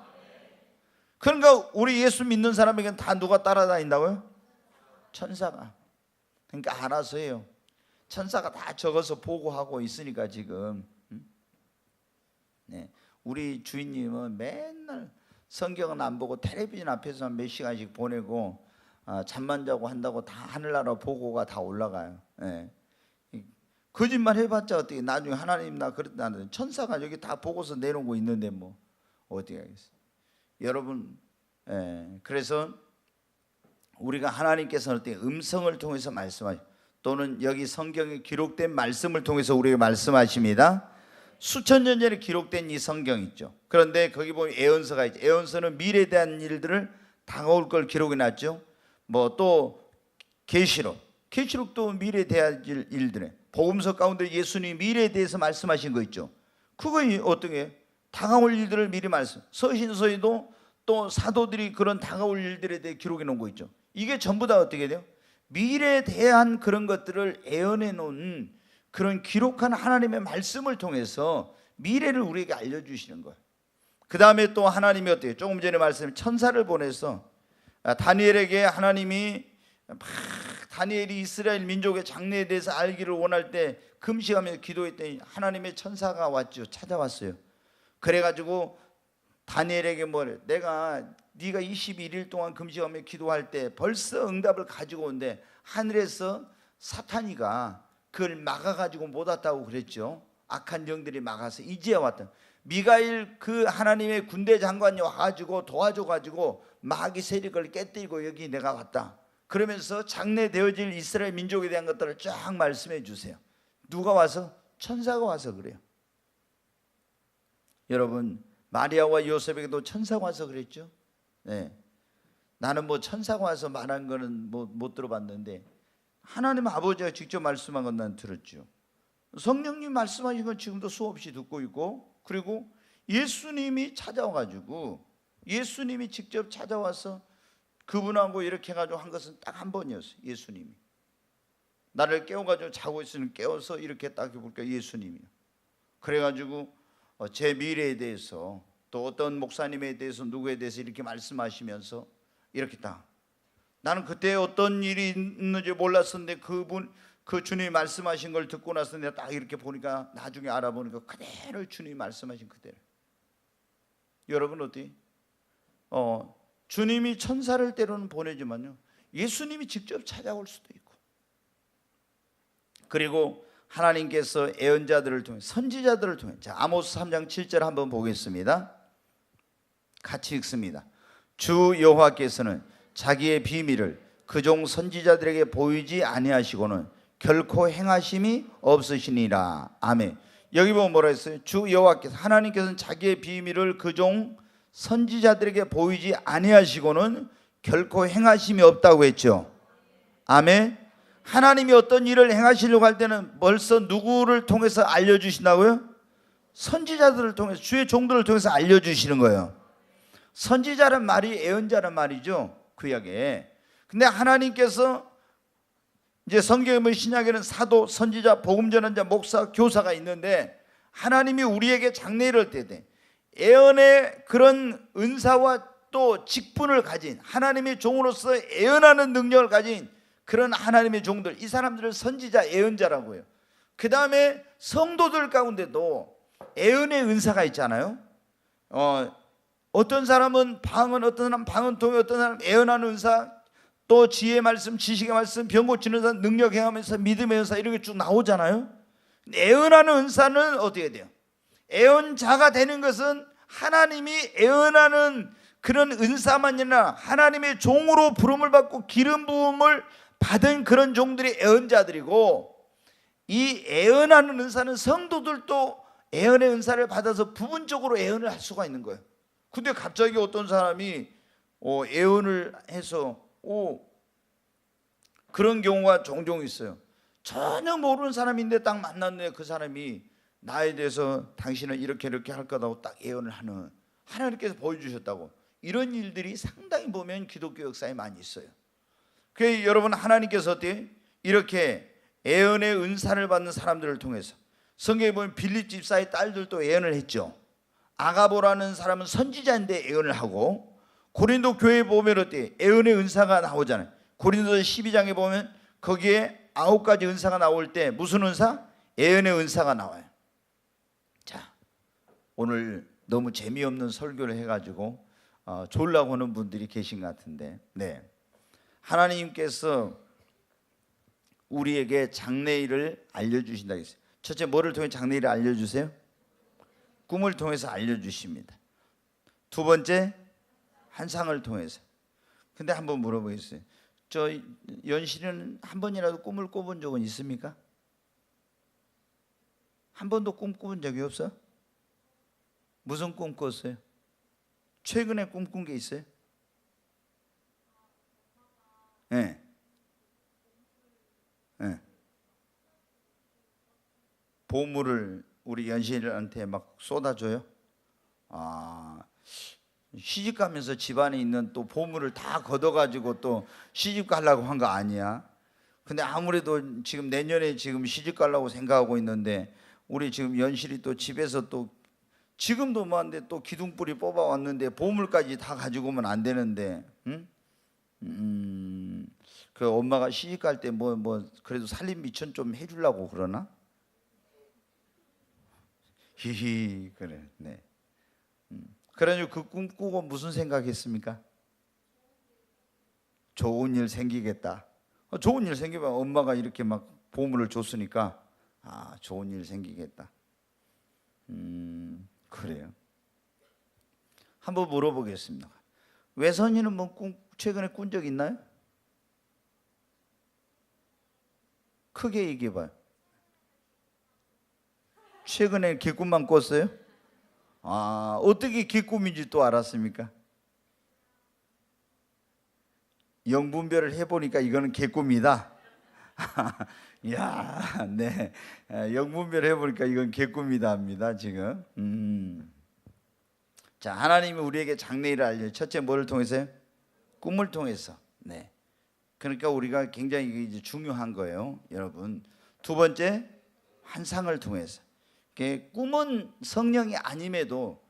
그러니까 우리 예수 믿는 사람에게는 다 누가 따라다닌다고요? 천사가. 그러니까 알아서 해요. 천사가 다 적어서 보고하고 있으니까 지금. 네. 우리 주인님은 맨날 성경은 안 보고 텔레비전 앞에서 몇 시간씩 보내고 잠만 자고 한다고 다 하늘나라 보고가 다 올라가요. 네. 거짓말 해봤자 어떻게 나중에 하나님 나 그랬다는데 천사가 여기 다 보고서 내놓고 있는데 뭐 어떻게 하겠어요. 여러분 그래서 우리가 하나님께서는 어떻게 음성을 통해서 말씀하시고 또는 여기 성경에 기록된 말씀을 통해서 우리에게 말씀하십니다. 수천 년 전에 기록된 이 성경 있죠. 그런데 거기 보면 예언서가 있죠. 예언서는 미래에 대한 일들을 다가올 걸 기록해 놨죠. 뭐 또 계시록도 미래에 대한 일들에 복음서 가운데 예수님이 미래에 대해서 말씀하신 거 있죠. 그거 어떻게 다가올 일들을 미리 말씀. 서신서에도 또 사도들이 그런 다가올 일들에 대해 기록해 놓은 거 있죠. 이게 전부 다 어떻게 돼요? 미래에 대한 그런 것들을 예언해 놓은 그런 기록한 하나님의 말씀을 통해서 미래를 우리에게 알려주시는 거예요. 그 다음에 또 하나님이 어때요? 조금 전에 말씀 천사를 보내서 다니엘에게 하나님이 막 다니엘이 이스라엘 민족의 장래에 대해서 알기를 원할 때 금식하면서 기도했더니 하나님의 천사가 왔죠. 찾아왔어요. 그래가지고 다니엘에게 뭐래? 네가 21일 동안 금식하며 기도할 때 벌써 응답을 가지고 온데 하늘에서 사탄이가 그걸 막아가지고 못 왔다고 그랬죠. 악한 영들이 막아서 이제야 왔다. 미가일 그 하나님의 군대 장관이 와가지고 도와줘가지고 마귀 세력을 깨뜨리고 여기 내가 왔다. 그러면서 장래되어질 이스라엘 민족에 대한 것들을 쫙 말씀해 주세요. 누가 와서? 천사가 와서 그래요. 여러분 마리아와 요셉에게도 천사가 와서 그랬죠. 네. 나는 뭐 천사가 와서 말한 거는 뭐 못 들어봤는데 하나님 아버지가 직접 말씀한 건 난 들었죠. 성령님 말씀하신 건 지금도 수없이 듣고 있고, 그리고 예수님이 찾아와가지고 예수님이 직접 찾아와서 그분하고 이렇게 해가지고 한 것은 딱 한 번이었어요. 예수님이 나를 깨워가지고 자고 있으면 깨워서 이렇게 딱 해볼까, 예수님이요. 그래가지고 제 미래에 대해서 또 어떤 목사님에 대해서 누구에 대해서 이렇게 말씀하시면서 이렇게 딱, 나는 그때 어떤 일이 있는지 몰랐었는데 그 주님이 말씀하신 걸 듣고 나서 내가 딱 이렇게 보니까, 나중에 알아보니까 그대로 주님이 말씀하신 그대로. 여러분 어디? 주님이 천사를 때로는 보내지만요, 예수님이 직접 찾아올 수도 있고, 그리고 하나님께서 예언자들을 통해, 선지자들을 통해, 자, 아모스 3장 7절 한번 보겠습니다. 같이 읽습니다. 주 여호와께서는 자기의 비밀을 그 종 선지자들에게 보이지 아니하시고는 결코 행하심이 없으시니라. 아멘. 여기 보면 뭐라 했어요? 주 여호와께서, 하나님께서는 자기의 비밀을 그 종 선지자들에게 보이지 아니하시고는 결코 행하심이 없다고 했죠. 아멘. 하나님이 어떤 일을 행하시려고 할 때는 벌써 누구를 통해서 알려주신다고요? 선지자들을 통해서, 주의 종들을 통해서 알려주시는 거예요. 선지자란 말이 예언자란 말이죠, 구약에. 근데 하나님께서 이제 성경에 보면 신약에는 사도, 선지자, 복음 전환자, 목사, 교사가 있는데, 하나님이 우리에게 장래일을 할 때 예언의 그런 은사와 또 직분을 가진, 하나님의 종으로서 예언하는 능력을 가진 그런 하나님의 종들, 이 사람들을 선지자, 예언자라고 해요. 그 다음에 성도들 가운데도 예언의 은사가 있잖아요. 어떤 사람은 방언, 어떤 사람은 방언 통해, 어떤 사람은 예언하는 은사, 또 지혜의 말씀, 지식의 말씀, 병 고치는 은사, 능력 행하면서 믿음의 은사, 이렇게 쭉 나오잖아요. 예언하는 은사는 어떻게 돼요? 예언자가 되는 것은 하나님이 예언하는 그런 은사만이 아니라 하나님의 종으로 부름을 받고 기름 부음을 받은 그런 종들이 예언자들이고, 이 예언하는 은사는 성도들도 예언의 은사를 받아서 부분적으로 예언을 할 수가 있는 거예요. 근데 갑자기 어떤 사람이 예언을 해서 그런 경우가 종종 있어요. 전혀 모르는 사람인데 딱 만났는데 그 사람이 나에 대해서 당신은 이렇게 이렇게 할 거다고 딱 예언을 하는, 하나님께서 보여주셨다고. 이런 일들이 상당히 보면 기독교 역사에 많이 있어요. 그래서 여러분, 하나님께서 어떻게 이렇게 예언의 은사를 받는 사람들을 통해서, 성경에 보면 빌립 집사의 딸들도 예언을 했죠. 아가보라는 사람은 선지자인데 예언을 하고, 고린도 교회에 보면 어때? 예언의 은사가 나오잖아요. 고린도서 12장에 보면 거기에 9가지 은사가 나올 때 무슨 은사? 예언의 은사가 나와요. 자, 오늘 너무 재미없는 설교를 해가지고 졸라고 하는 분들이 계신 것 같은데, 네, 하나님께서 우리에게 장래일을 알려주신다고 했어요. 첫째, 뭐를 통해 장래일을 알려주세요? 꿈을 통해서 알려주십니다. 두 번째, 환상을 통해서. 근데 한번 물어보겠어요. 저 연실이는 한 번이라도 꿈을 꿔본 적은 있습니까? 한 번도 꿈 꿔본 적이 없어요? 무슨 꿈 꿨어요? 최근에 꿈 꾼 게 있어요? 네. 네. 보물을 우리 연실한테 막 쏟아줘요? 시집 가면서 집안에 있는 또 보물을 다 걷어가지고 또 시집 가려고 한 거 아니야? 근데 아무래도 지금 내년에 지금 시집 가려고 생각하고 있는데, 우리 지금 연실이 또 집에서 또 지금도 뭐한데 또 기둥뿌리 뽑아왔는데 보물까지 다 가지고 오면 안 되는데, 응? 그 엄마가 시집 갈 때 뭐 그래도 살림 미천 좀 해주려고 그러나? 히히, 그래, 네. 그래가지고 그 꿈 꾸고 무슨 생각했습니까? 좋은 일 생기겠다. 좋은 일 생기면 엄마가 이렇게 막 보물을 줬으니까 좋은 일 생기겠다. 그래요. 한번 물어보겠습니다. 외선이는 뭐 최근에 꾼 적 있나요? 크게 얘기해봐요. 최근에 개꿈만 꿨어요? 어떻게 개꿈인지 또 알았습니까? 영분별을 해보니까 이거는 개꿈이다. 야, 네, 영분별 해보니까 이건 개꿈이다 합니다 지금. 자, 하나님이 우리에게 장래일을 알려. 첫째 뭐를 통해서요? 꿈을 통해서. 네. 그러니까 우리가 굉장히 이제 중요한 거예요, 여러분. 두 번째, 환상을 통해서. 꿈은 성령이 아님에도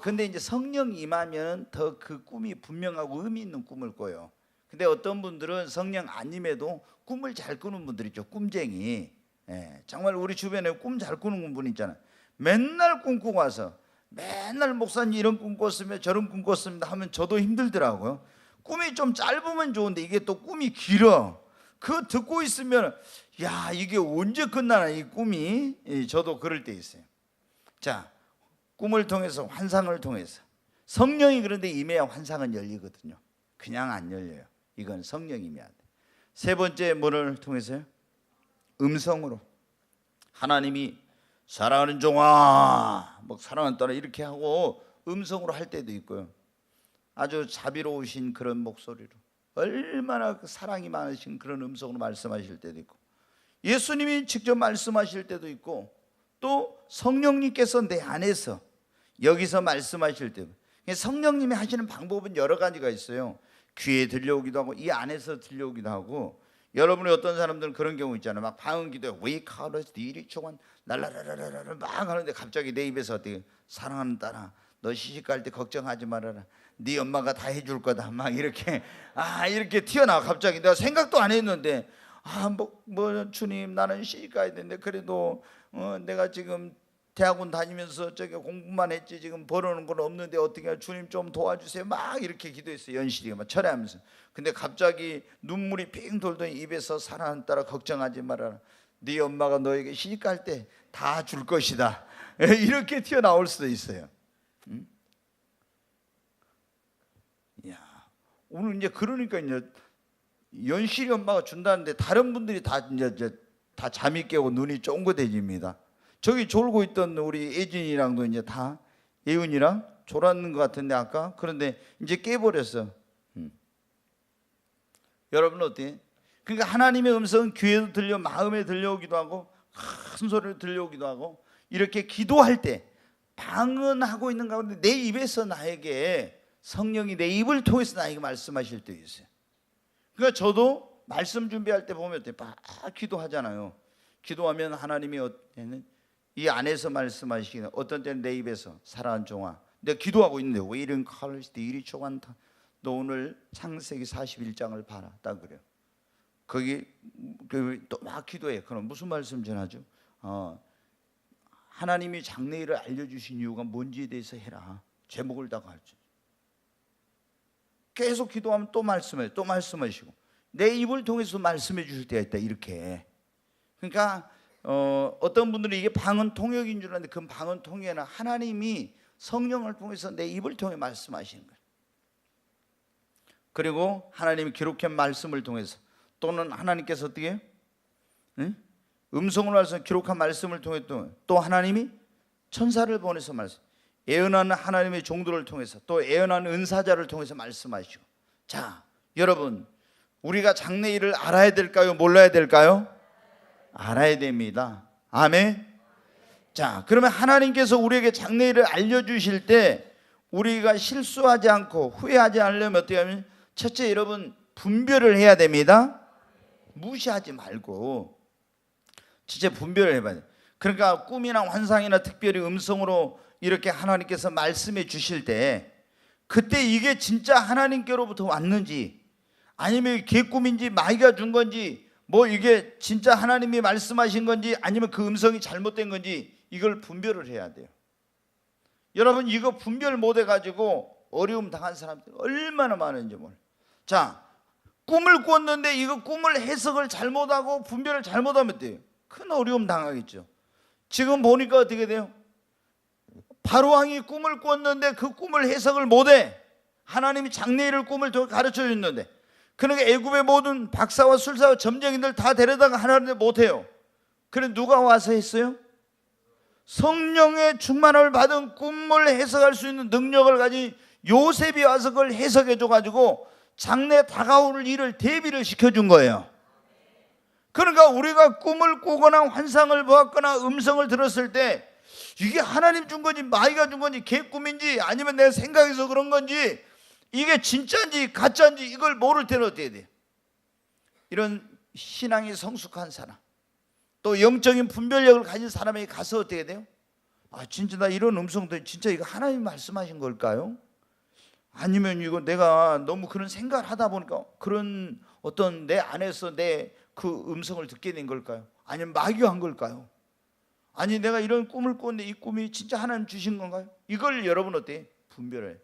근데 이제 성령이 임하면 더 그 꿈이 분명하고 의미 있는 꿈을 꿔요. 근데 어떤 분들은 성령 아님에도 꿈을 잘 꾸는 분들 있죠. 꿈쟁이. 예, 정말 우리 주변에 꿈 잘 꾸는 분 있잖아요. 맨날 꿈 꾸고 와서 맨날 목사님 이런 꿈 꿨으면 저런 꿈 꿨습니다 하면 저도 힘들더라고요. 꿈이 좀 짧으면 좋은데 이게 또 꿈이 길어. 그거 듣고 있으면 야, 이게 언제 끝나나 이 꿈이. 저도 그럴 때 있어요. 자, 꿈을 통해서, 환상을 통해서. 성령이 그런데 임해야 환상은 열리거든요. 그냥 안 열려요. 이건 성령이 임해야 돼. 세 번째 뭐를 통해서요? 음성으로. 하나님이 사랑하는 종아, 뭐 사랑하는 딸아 이렇게 하고 음성으로 할 때도 있고요. 아주 자비로우신 그런 목소리로, 얼마나 사랑이 많으신 그런 음성으로 말씀하실 때도 있고, 예수님이 직접 말씀하실 때도 있고, 또 성령님께서 내 안에서 여기서 말씀하실 때, 성령님이 하시는 방법은 여러 가지가 있어요. 귀에 들려오기도 하고 이 안에서 들려오기도 하고. 여러분이 어떤 사람들은 그런 경우 있잖아요. 막 방언 기도에 웨이카우러스 디리초관 날라라라라라 막 하는데 갑자기 내 입에서 어떻게 사랑하는 딸아 너 시집갈 때 걱정하지 말아라. 네 엄마가 다 해줄 거다. 막 이렇게 이렇게 튀어나와. 갑자기 내가 생각도 안 했는데 뭐 주님 나는 시집가야 되는데 그래도 내가 지금 대학원 다니면서 저기 공부만 했지 지금 벌어오는 건 없는데 어떻게 주님 좀 도와주세요. 막 이렇게 기도했어요. 연실이가 막 철회하면서. 근데 갑자기 눈물이 핑 돌더니 입에서 사랑하는 딸아 걱정하지 말아라. 네 엄마가 너에게 시집갈 때 다 줄 것이다. 이렇게 튀어나올 수도 있어요. 야, 오늘 이제 그러니까 이제 연실이 엄마가 준다는데 다른 분들이 다 이제 다 잠이 깨고 눈이 쫑긋해집니다. 저기 졸고 있던 우리 예진이랑도 이제 다 예은이랑 졸았는 것 같은데 아까. 그런데 이제 깨버렸어. 여러분은 어때요? 그러니까 하나님의 음성은 귀에도 들려 마음에 들려오기도 하고 큰 소리로 들려오기도 하고, 이렇게 기도할 때 방언하고 있는 가운데 내 입에서 나에게 성령이 내 입을 통해서 나에게 말씀하실 때 있어요. 그러니까 저도 말씀 준비할 때 보면 막 기도하잖아요. 기도하면 하나님이 이 안에서 말씀하시기는 어떤 때는 내 입에서 사랑하는 종아 내가 기도하고 있는데 왜 이런 칼을 때 이리 초간다. 너 오늘 창세기 41장을 봐라. 딱 그래요. 거기 또 막 기도해. 그럼 무슨 말씀 전하죠? 하나님이 장래일을 알려주신 이유가 뭔지에 대해서 해라. 제목을 다 가르쳐. 계속 기도하면 또 말씀해. 또 말씀하시고 내 입을 통해서 말씀해 주실 때가 있다. 이렇게. 그러니까 어떤 분들은 이게 방언 통역인 줄 아는데 그 방언 통역에는 하나님이 성령을 통해서 내 입을 통해 말씀하시는 거예요. 그리고 하나님이 기록한 말씀을 통해서, 또는 하나님께서 어떻게 해요? 음성으로 해서 기록한 말씀을 통해 또 하나님이 천사를 보내서 말씀, 예언하는 하나님의 종들을 통해서, 또 예언하는 은사자를 통해서 말씀하시고. 자, 여러분, 우리가 장래일을 알아야 될까요? 몰라야 될까요? 알아야 됩니다. 아멘. 자, 그러면 하나님께서 우리에게 장래일을 알려주실 때 우리가 실수하지 않고 후회하지 않으려면 어떻게 하면, 첫째, 여러분 분별을 해야 됩니다. 무시하지 말고 첫째 분별을 해봐야 돼요. 그러니까 꿈이나 환상이나 특별히 음성으로 이렇게 하나님께서 말씀해 주실 때 그때 이게 진짜 하나님께로부터 왔는지, 아니면 개꿈인지 마귀가 준 건지, 뭐 이게 진짜 하나님이 말씀하신 건지, 아니면 그 음성이 잘못된 건지, 이걸 분별을 해야 돼요. 여러분, 이거 분별 못 해가지고 어려움 당한 사람들 얼마나 많은지 몰라요. 자, 꿈을 꿨는데 이거 꿈을 해석을 잘못하고 분별을 잘못하면 돼요. 큰 어려움 당하겠죠. 지금 보니까 어떻게 돼요? 바로왕이 꿈을 꿨는데 그 꿈을 해석을 못해. 하나님이 장래일을 꿈을 가르쳐 줬는데, 그러니까 애굽의 모든 박사와 술사와 점쟁이들 다 데려다가 하나님을 못해요. 그래 누가 와서 했어요? 성령의 충만함을 받은 꿈을 해석할 수 있는 능력을 가진 요셉이 와서 그걸 해석해 줘가지고 장래 다가올 일을 대비를 시켜준 거예요. 그러니까 우리가 꿈을 꾸거나 환상을 보았거나 음성을 들었을 때 이게 하나님 준 건지 마귀가 준 건지 개꿈인지 아니면 내 생각에서 그런 건지 이게 진짜인지 가짜인지 이걸 모를 때는 어떻게 돼요? 이런 신앙이 성숙한 사람, 또 영적인 분별력을 가진 사람에게 가서 어떻게 돼요? 아, 진짜 나 이런 음성도 진짜 이거 하나님 말씀하신 걸까요? 아니면 이거 내가 너무 그런 생각을 하다 보니까 그런 어떤 내 안에서 내 그 음성을 듣게 된 걸까요? 아니면 마귀가 한 걸까요? 아니 내가 이런 꿈을 꿨는데 이 꿈이 진짜 하나님 주신 건가요? 이걸 여러분 어때요? 분별해요.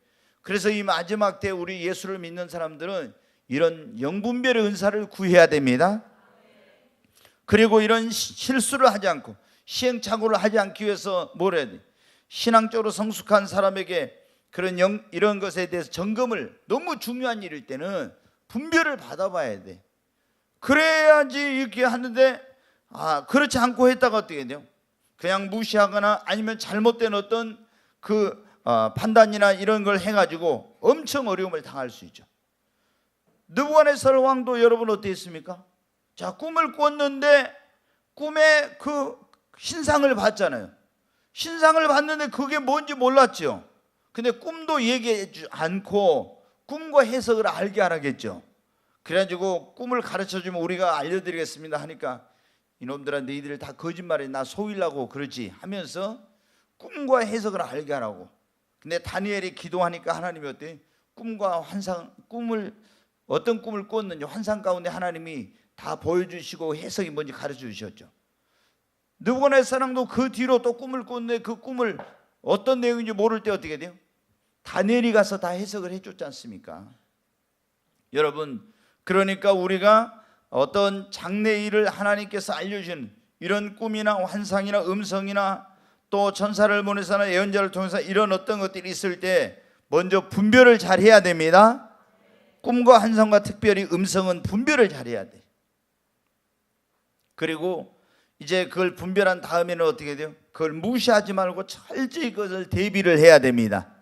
그래서 이 마지막 때 우리 예수를 믿는 사람들은 이런 영분별의 은사를 구해야 됩니다. 그리고 이런 실수를 하지 않고 시행착오를 하지 않기 위해서 뭘 해야 돼? 신앙적으로 성숙한 사람에게 이런 것에 대해서 점검을, 너무 중요한 일일 때는 분별을 받아봐야 돼. 그래야지 이렇게 하는데 그렇지 않고 했다가 어떻게 돼요? 그냥 무시하거나 아니면 잘못된 어떤 그 판단이나 이런 걸 해가지고 엄청 어려움을 당할 수 있죠. 느부갓네살 왕도 여러분 어땠습니까? 자, 꿈을 꿨는데 꿈에 그 신상을 봤잖아요. 신상을 봤는데 그게 뭔지 몰랐죠. 근데 꿈도 얘기하지 않고 꿈과 해석을 알게 하라겠죠. 그래가지고 꿈을 가르쳐주면 우리가 알려드리겠습니다 하니까 이놈들아 너희들 다 거짓말해, 나 속이려고 그러지 하면서 꿈과 해석을 알게 하라고. 근데 다니엘이 기도하니까 하나님이 어때? 꿈과 환상, 어떤 꿈을 꿨는지 환상 가운데 하나님이 다 보여주시고 해석이 뭔지 가르쳐 주셨죠. 느부갓네살도 그 뒤로 또 꿈을 꿨는데 그 꿈을 어떤 내용인지 모를 때 어떻게 돼요? 다니엘이 가서 다 해석을 해줬지 않습니까? 여러분, 그러니까 우리가 어떤 장래일을 하나님께서 알려주신 이런 꿈이나 환상이나 음성이나 또 천사를 보내서나 예언자를 통해서 이런 어떤 것들이 있을 때 먼저 분별을 잘 해야 됩니다. 꿈과 환상과 특별히 음성은 분별을 잘 해야 돼. 그리고 이제 그걸 분별한 다음에는 어떻게 돼요? 그걸 무시하지 말고 철저히 그것을 대비를 해야 됩니다.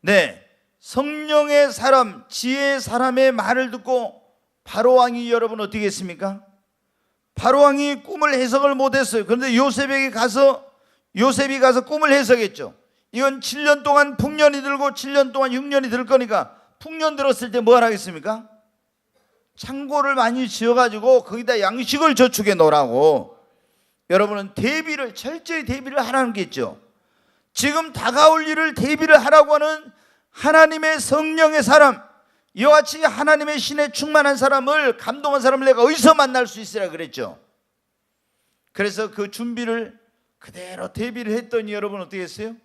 네, 성령의 사람, 지혜의 사람의 말을 듣고 바로왕이 여러분 어떻게 했습니까? 바로왕이 꿈을 해석을 못했어요. 그런데 요셉이 가서 꿈을 해석했죠. 이건 7년 동안 풍년이 들고 7년 동안 흉년이 들 거니까 풍년 들었을 때 뭐 하겠습니까? 창고를 많이 지어가지고 거기다 양식을 저축해 놓으라고. 여러분은 철저히 대비를 하라는 게 있죠. 지금 다가올 일을 대비를 하라고 하는 하나님의 성령의 사람, 이와 같이 하나님의 신에 충만한 사람을, 감동한 사람을 내가 어디서 만날 수 있으라 그랬죠. 그래서 그 준비를 그대로 대비를 했더니 여러분 어떻게 했어요?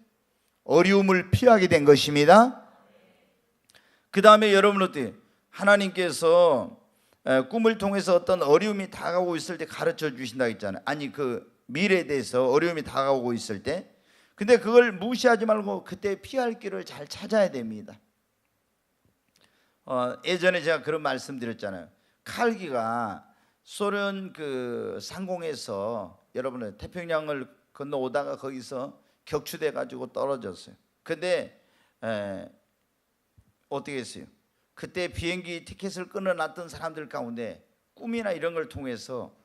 어려움을 피하게 된 것입니다. 그 다음에 여러분 어떻게, 하나님께서 꿈을 통해서 어떤 어려움이 다가오고 있을 때 가르쳐 주신다 했잖아요. 아니 그 미래에 대해서 어려움이 다가오고 있을 때. 근데 그걸 무시하지 말고 그때 피할 길을 잘 찾아야 됩니다. 예전에 제가 그런 말씀 드렸잖아요. 칼기가 소련 그 상공에서 여러분은 태평양을 건너오다가 거기서 격추돼 가지고 떨어졌어요. 근데 어떻게 했어요? 그때 비행기 티켓을 끊어놨던 사람들 가운데 꿈이나 이런 걸 통해서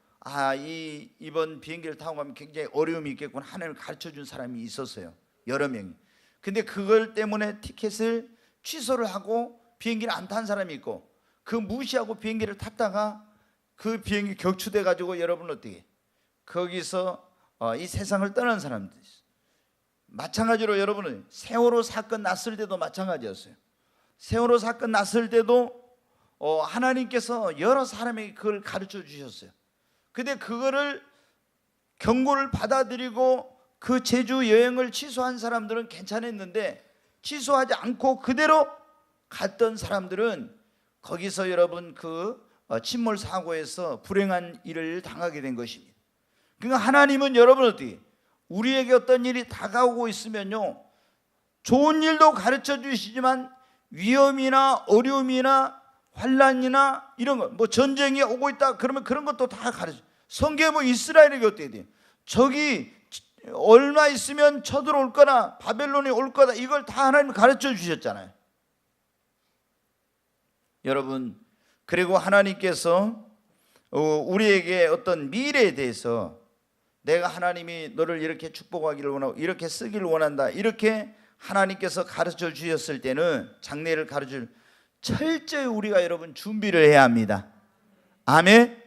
이번 비행기를 타고 가면 굉장히 어려움이 있겠구나 하나님을 가르쳐준 사람이 있었어요. 여러 명이. 근데 그걸 때문에 티켓을 취소를 하고 비행기를 안 탄 사람이 있고, 그 무시하고 비행기를 탔다가 그 비행기 격추돼 가지고 여러분 어떻게 거기서 이 세상을 떠난 사람들이 있어요. 마찬가지로 여러분은 세월호 사건 났을 때도 마찬가지였어요. 세월호 사건 났을 때도 하나님께서 여러 사람에게 그걸 가르쳐 주셨어요. 근데 그거를 경고를 받아들이고 그 제주 여행을 취소한 사람들은 괜찮았는데, 취소하지 않고 그대로 갔던 사람들은 거기서 여러분 그 침몰 사고에서 불행한 일을 당하게 된 것입니다. 그러니까 하나님은 여러분 어떻게, 우리에게 어떤 일이 다가오고 있으면요, 좋은 일도 가르쳐 주시지만 위험이나 어려움이나 환란이나 이런 거, 뭐 전쟁이 오고 있다 그러면 그런 것도 다 가르쳐. 성경에 뭐 이스라엘에게 어떻게 돼요? 적이 얼마 있으면 쳐들어올 거나 바벨론이 올 거다, 이걸 다 하나님 가르쳐 주셨잖아요. 여러분, 그리고 하나님께서 우리에게 어떤 미래에 대해서 내가 하나님이 너를 이렇게 축복하기를 원하고 이렇게 쓰기를 원한다, 이렇게 하나님께서 가르쳐 주셨을 때는, 장래를 가르쳐 철저히 우리가 여러분 준비를 해야 합니다. 아멘.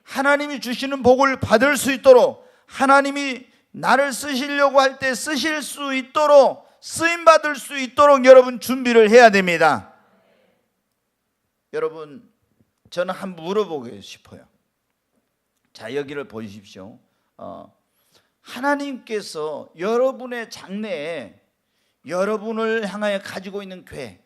하나님이 주시는 복을 받을 수 있도록, 하나님이 나를 쓰시려고 할 때 쓰실 수 있도록, 쓰임 받을 수 있도록 여러분 준비를 해야 됩니다. 여러분, 저는 한번 물어보고 싶어요. 자, 여기를 보십시오. 하나님께서 여러분의 장래에 여러분을 향하여 가지고 있는 계획,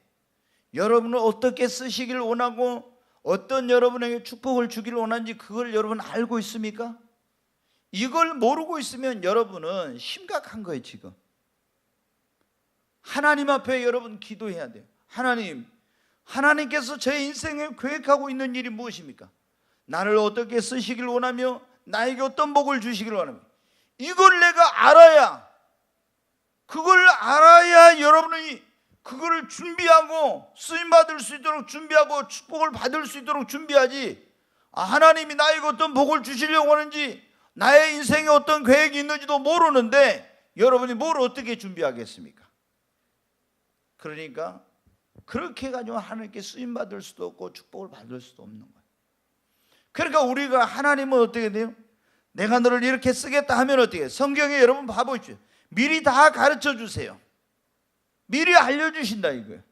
여러분을 어떻게 쓰시기를 원하고 어떤 여러분에게 축복을 주기를 원하는지 그걸 여러분 알고 있습니까? 이걸 모르고 있으면 여러분은 심각한 거예요. 지금 하나님 앞에 여러분 기도해야 돼요. 하나님께서 제 인생에 계획하고 있는 일이 무엇입니까? 나를 어떻게 쓰시길 원하며 나에게 어떤 복을 주시길 원하며, 이걸 내가 알아야, 그걸 알아야 여러분이 그거를 준비하고 쓰임받을 수 있도록 준비하고 축복을 받을 수 있도록 준비하지, 하나님이 나에게 어떤 복을 주시려고 하는지, 나의 인생에 어떤 계획이 있는지도 모르는데 여러분이 뭘 어떻게 준비하겠습니까? 그러니까 그렇게 해가지고 하나님께 쓰임받을 수도 없고 축복을 받을 수도 없는 거예요. 그러니까 우리가, 하나님은 어떻게 돼요? 내가 너를 이렇게 쓰겠다 하면 어떻게 해요? 성경에 여러분 봐보십시오. 미리 다 가르쳐 주세요. 미리 알려주신다 이거예요.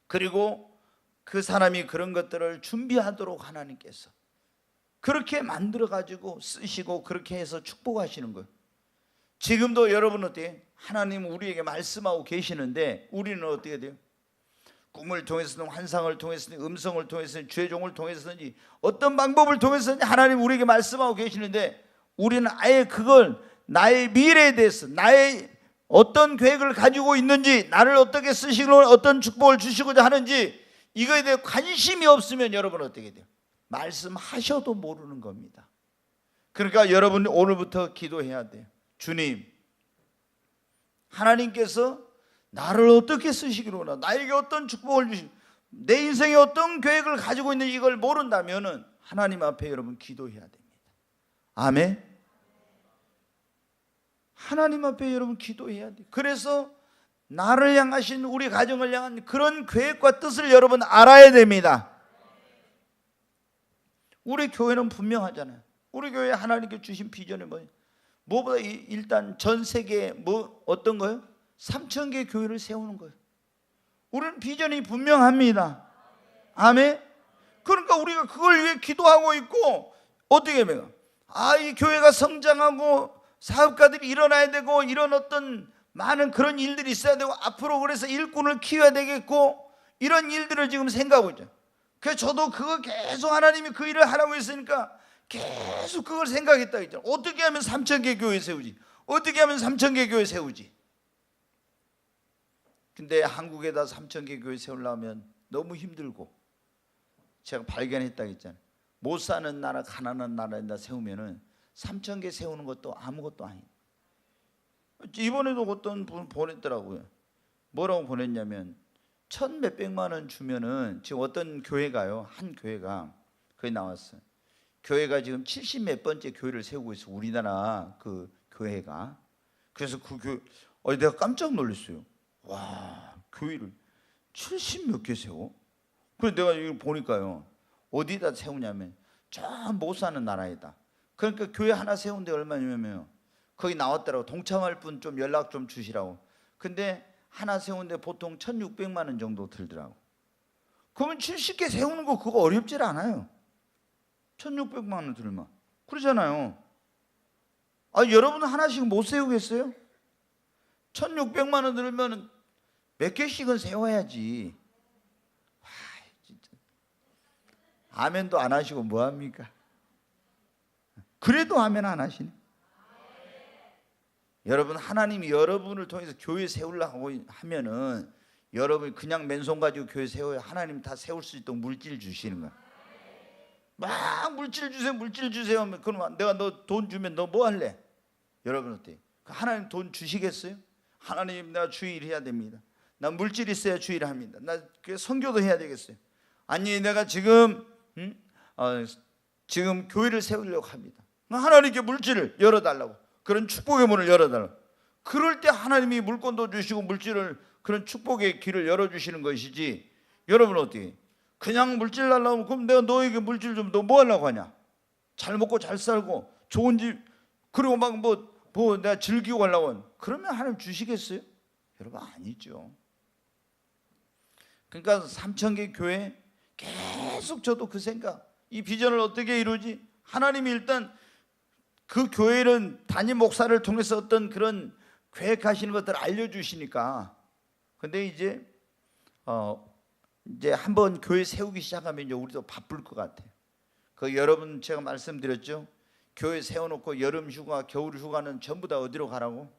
그리고 그 사람이 그런 것들을 준비하도록 하나님께서 그렇게 만들어 가지고 쓰시고 그렇게 해서 축복하시는 거예요. 지금도 여러분 어때요? 하나님 우리에게 말씀하고 계시는데 우리는 어떻게 돼요? 꿈을 통해서든 환상을 통해서든 음성을 통해서든 죄종을 통해서든지 어떤 방법을 통해서든지 하나님 우리에게 말씀하고 계시는데 우리는 아예 그걸 나의 미래에 대해서, 나의 어떤 계획을 가지고 있는지, 나를 어떻게 쓰시고 어떤 축복을 주시고자 하는지 이거에 대해 관심이 없으면 여러분 어떻게 돼요? 말씀하셔도 모르는 겁니다. 그러니까 여러분 오늘부터 기도해야 돼요. 주님, 하나님께서 나를 어떻게 쓰시기로 원하나, 나에게 어떤 축복을 주시고 내 인생에 어떤 계획을 가지고 있는지 이걸 모른다면 하나님 앞에 여러분 기도해야 됩니다. 아멘. 하나님 앞에 여러분 기도해야 돼요. 그래서 나를 향하신, 우리 가정을 향한 그런 계획과 뜻을 여러분 알아야 됩니다. 우리 교회는 분명하잖아요. 우리 교회 하나님께 주신 비전이 뭐예요? 무엇보다 일단 전 세계에 어떤 거예요? 3,000개 교회를 세우는 거예요. 우리는 비전이 분명합니다. 아멘. 그러니까 우리가 그걸 위해 기도하고 있고, 어떻게 하면 이 교회가 성장하고 사업가들이 일어나야 되고 이런 어떤 많은 그런 일들이 있어야 되고 앞으로 그래서 일꾼을 키워야 되겠고 이런 일들을 지금 생각하고 있죠. 그래서 저도 그거 계속 하나님이 그 일을 하라고 했으니까 계속 그걸 생각했다 했죠. 어떻게 하면 3,000개 교회 세우지? 어떻게 하면 3,000개 교회 세우지? 근데 한국에다 3,000개 교회 세우려면 너무 힘들고, 제가 발견했다 했잖아요. 못 사는 나라, 가난한 나라에다 세우면은 3,000개 세우는 것도 아무것도 아니에요. 이번에도 어떤 분 보냈더라고요. 뭐라고 보냈냐면 1,000몇백만 원 주면은, 지금 어떤 교회가요, 한 교회가 거기 나왔어요. 교회가 지금 70몇 번째 교회를 세우고 있어, 우리나라 그 교회가. 그래서 그 교회, 내가 깜짝 놀랐어요. 와, 교회를 70몇 개 세워? 그래서 내가 이걸 보니까요, 어디다 세우냐면 저 못 사는 나라에다. 그러니까 교회 하나 세운 데 얼마냐면, 거기 나왔더라고. 동참할 분 좀 연락 좀 주시라고. 근데 하나 세우는데 보통 1,600만 원 정도 들더라고. 그러면 70개 세우는 거 그거 어렵질 않아요. 1,600만 원 들면 그러잖아요. 여러분 하나씩 못 세우겠어요? 1,600만 원 들면 몇 개씩은 세워야지. 진짜. 아멘도 안 하시고 뭐 합니까? 그래도 아멘 안 하시네. 여러분, 하나님이 여러분을 통해서 교회 세우려고 하면은 여러분이 그냥 맨손 가지고 교회 세워야 하나님 다 세울 수 있도록 물질 주시는 거야. 막 물질 주세요 하면, 그럼 내가 너 돈 주면 너 뭐 할래? 여러분 어때요? 하나님 돈 주시겠어요? 하나님, 내가 주일 해야 됩니다. 나 물질이 있어야 주의를 합니다. 나 선교도 해야 되겠어요. 아니 내가 지금 지금 교회를 세우려고 합니다. 하나님께 물질을 열어달라고, 그런 축복의 문을 열어달라고. 그럴 때 하나님이 물건도 주시고 물질을, 그런 축복의 길을 열어주시는 것이지. 여러분 어떻게 그냥 물질 달라고, 그럼 내가 너에게 물질 좀 너 뭐 하려고 하냐? 잘 먹고 잘 살고 좋은 집, 그리고 막 뭐 내가 즐기고 가려고 하는, 그러면 하나님 주시겠어요? 여러분 아니죠. 그러니까 3,000개 교회 계속 저도 그 생각, 이 비전을 어떻게 이루지? 하나님이 일단 그 교회는 담임 목사를 통해서 어떤 그런 계획하시는 것들을 알려주시니까. 근데 이제 한번 교회 세우기 시작하면 이제 우리도 바쁠 것 같아요. 그 여러분 제가 말씀드렸죠. 교회 세워놓고 여름 휴가, 겨울 휴가는 전부 다 어디로 가라고?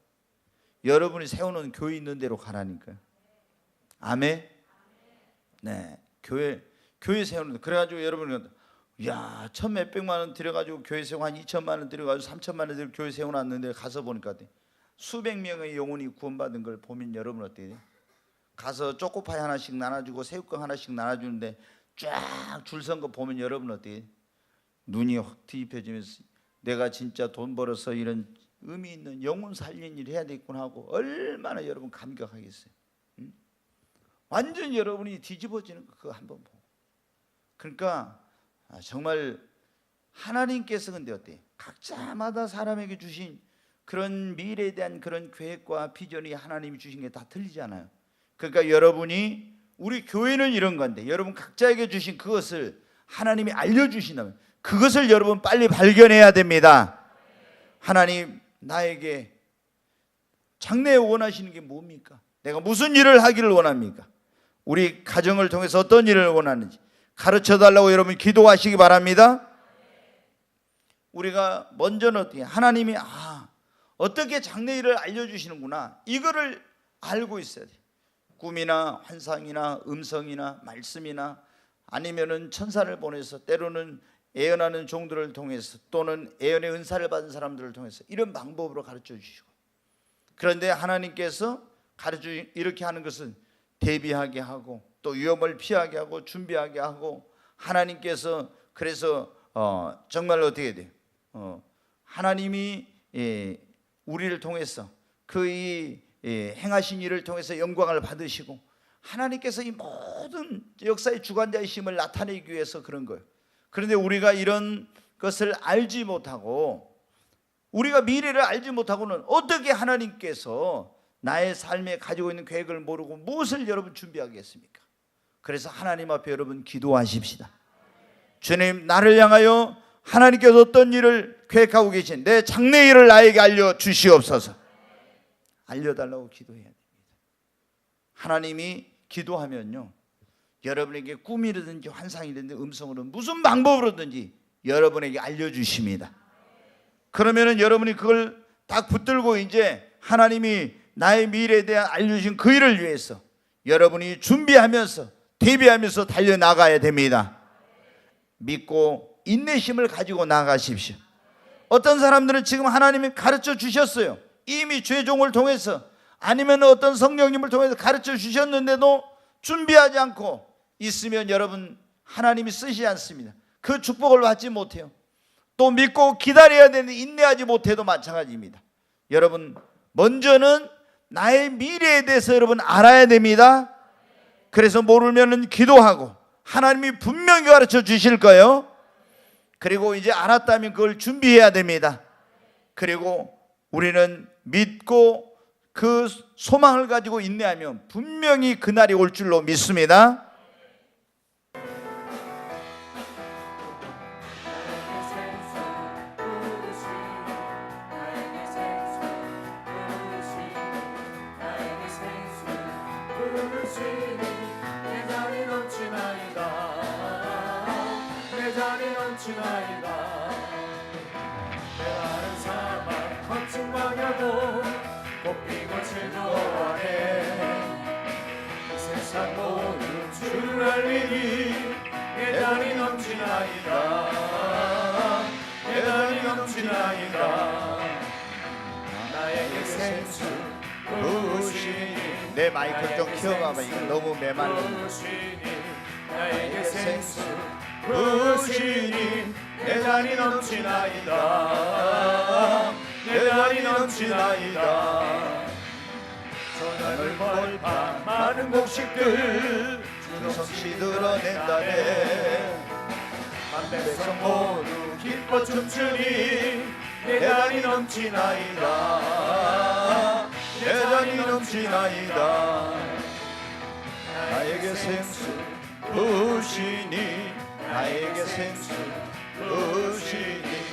여러분이 세워놓은 교회 있는 데로 가라니까요. 아멘. 네, 교회 세우는. 그래가지고 여러분이 야, 천 몇백만 원 들여가지고 교회 세우고 한 2천만 원 들여가지고 3천만 원 들여 교회 세워놨는데 가서 보니까 수백 명의 영혼이 구원받은 걸 보면 여러분 어떻게 돼요? 가서 초코파이 하나씩 나눠주고 새우깡 하나씩 나눠주는데 쫙 줄 선 거 보면 여러분 어떻게 돼요? 눈이 확 뒤집혀지면서 내가 진짜 돈 벌어서 이런 의미 있는 영혼 살리는 일 해야 되겠구나 하고 얼마나 여러분 감격하겠어요. 응? 완전히 여러분이 뒤집어지는 거 그거 한번 보고. 그러니까 정말 하나님께서 근데 어때요? 각자마다 사람에게 주신 그런 미래에 대한 그런 계획과 비전이 하나님이 주신 게 다 틀리잖아요. 그러니까 여러분이, 우리 교회는 이런 건데 여러분 각자에게 주신 그것을 하나님이 알려주신다면 그것을 여러분 빨리 발견해야 됩니다. 하나님 나에게 장래에 원하시는 게 뭡니까? 내가 무슨 일을 하기를 원합니까? 우리 가정을 통해서 어떤 일을 원하는지 가르쳐달라고 여러분 기도하시기 바랍니다. 우리가 먼저는 어떻게 하나님이 어떻게 장래 일을 알려주시는구나, 이거를 알고 있어야 돼요. 꿈이나 환상이나 음성이나 말씀이나 아니면은 천사를 보내서, 때로는 예언하는 종들을 통해서, 또는 예언의 은사를 받은 사람들을 통해서 이런 방법으로 가르쳐 주시고. 그런데 하나님께서 가르쳐 이렇게 하는 것은 대비하게 하고 또 위험을 피하게 하고 준비하게 하고, 하나님께서 그래서 정말 어떻게 돼요? 하나님이 우리를 통해서 그 행하신 일을 통해서 영광을 받으시고, 하나님께서 이 모든 역사의 주관자이심을 나타내기 위해서 그런 거예요. 그런데 우리가 이런 것을 알지 못하고, 우리가 미래를 알지 못하고는 어떻게 하나님께서 나의 삶에 가지고 있는 계획을 모르고 무엇을 여러분 준비하겠습니까? 그래서 하나님 앞에 여러분 기도하십시다. 주님, 나를 향하여 하나님께서 어떤 일을 계획하고 계신 내 장래 일을 나에게 알려주시옵소서. 알려달라고 기도해야 됩니다. 하나님이 기도하면요, 여러분에게 꿈이라든지 환상이라든지 음성으로든 무슨 방법으로든지 여러분에게 알려주십니다. 그러면은 여러분이 그걸 딱 붙들고 이제 하나님이 나의 미래에 대한 알려주신 그 일을 위해서 여러분이 준비하면서 대비하면서 달려나가야 됩니다. 믿고 인내심을 가지고 나가십시오. 어떤 사람들은 지금 하나님이 가르쳐 주셨어요. 이미 죄종을 통해서 아니면 어떤 성령님을 통해서 가르쳐 주셨는데도 준비하지 않고 있으면 여러분 하나님이 쓰시지 않습니다. 그 축복을 받지 못해요. 또 믿고 기다려야 되는데 인내하지 못해도 마찬가지입니다. 여러분 먼저는 나의 미래에 대해서 여러분 알아야 됩니다. 그래서 모르면 기도하고 하나님이 분명히 가르쳐 주실 거예요. 그리고 이제 알았다면 그걸 준비해야 됩니다. 그리고 우리는 믿고 그 소망을 가지고 인내하면 분명히 그날이 올 줄로 믿습니다. 나에게 생수 부으시니 내 마이크를 좀 키워봐봐. 이거 너무 메말라. 나에게 생수 부으시니 내 잔이 넘치나이다. 내 잔이 넘치나이다. 저녁을 벌판 많은 곡식들 주 솜씨 드러낸다네. 한 백성 모두 기뻐 춤추니 내 잔이 넘치나이다. 내 잔이 넘치나이다. 나에게 생수 부으시니 나에게 생수 부으시니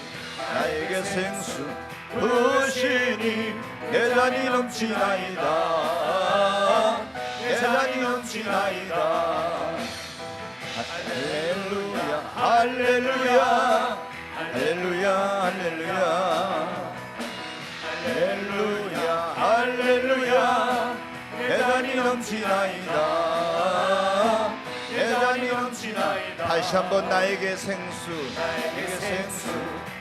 나에게 생수 부으시니 내 잔이 넘치나이다. 내 잔이 넘치나이다. 할렐루야 할렐루야 할렐루야 할렐루야 할렐루야 할렐루야 내 잔이 넘치나이다. 내 잔이 넘치나이다. 다시 한번 나에게 생수 나에게 생수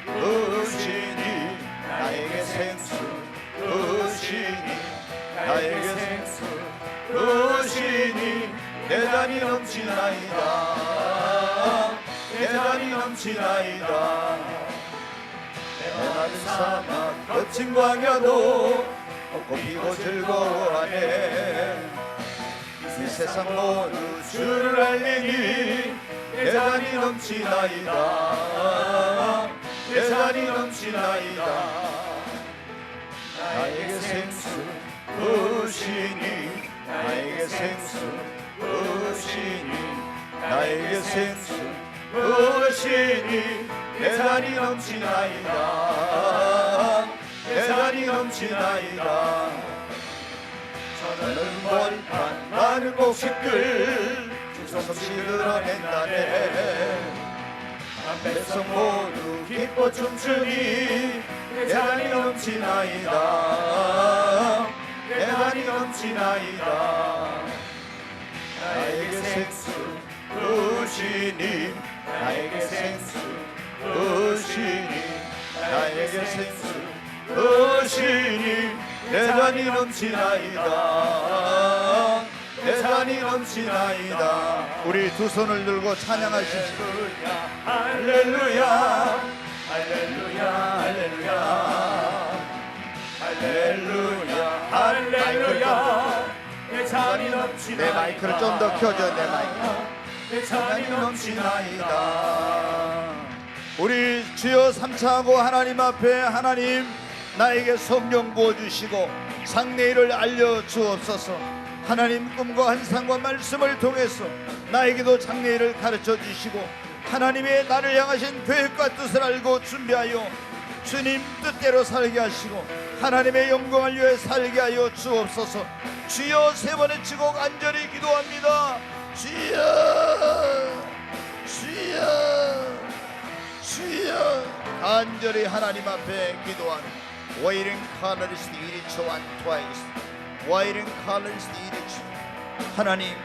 부으시니 나에게 생수 부으시니 나에게 생수 부으시니 내 잔이 넘치나이다. 내 잔이 넘치나이다. 메마른 사막 거친 광야도 벚꽃 피고 즐거워하네. 이 세상 모두 주를 알리니 내 잔이 넘치나이다. 내 잔이 넘치나이다. 나에게 생수 부으시니 나에게 생수 부으시니 나에게 생수 부으시니 내 잔이 넘치나이다. 내 잔이 넘치나이다. 저는 벌판 많은 곡식들 주 솜씨 드러낸다네. 한 백성 모두 기뻐 춤추니 내 잔이 넘치나이다. 내 잔이 넘치나이다. 나에게 생수 부으시니 나에게 생수 부으시니 나에게 생수 부으시니 내 잔이 넘치나이다. 내 잔이 넘치나이다. 우리 두 손을 들고 찬양하십시오. 할렐루야 할렐루야 할렐루야 할렐루야 할렐루야. 내 잔이 넘치나이다. 내 마이크를 좀 더 켜줘. 내 마이크. 내 잔이 넘치나이다. 우리 주여 삼창하고 하나님 앞에, 하나님 나에게 성령 부어주시고 상내일을 알려주옵소서. 하나님 꿈과 환상과 말씀을 통해서 나에게도 장래일을 가르쳐 주시고 하나님의 나를 향하신 계획과 뜻을 알고 준비하여 주님 뜻대로 살게 하시고 하나님의 영광을 위해 살게 하여 주옵소서. 주여 세 번의 치곡 간절히 기도합니다. 주여 주여 주여. 간절히 하나님 앞에 기도합니다. Waiting colors the each one twice. Waiting colors the each. 하나님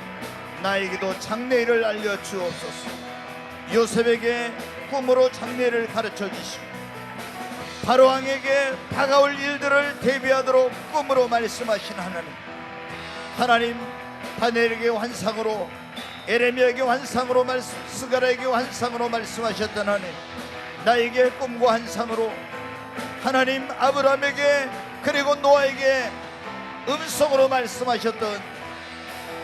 나에게도 장래일을 알려 주옵소서. 요셉에게 꿈으로 장래를 가르쳐 주시고 바로왕에게 다가올 일들을 대비하도록 꿈으로 말씀하신 하나님. 하나님 다니엘에게 환상으로, 에레미야에게 환상으로, 스가랴에게 환상으로 말씀하셨던 하나님, 나에게 꿈과 환상으로 하나님 아브라함에게 그리고 노아에게 음성으로 말씀하셨던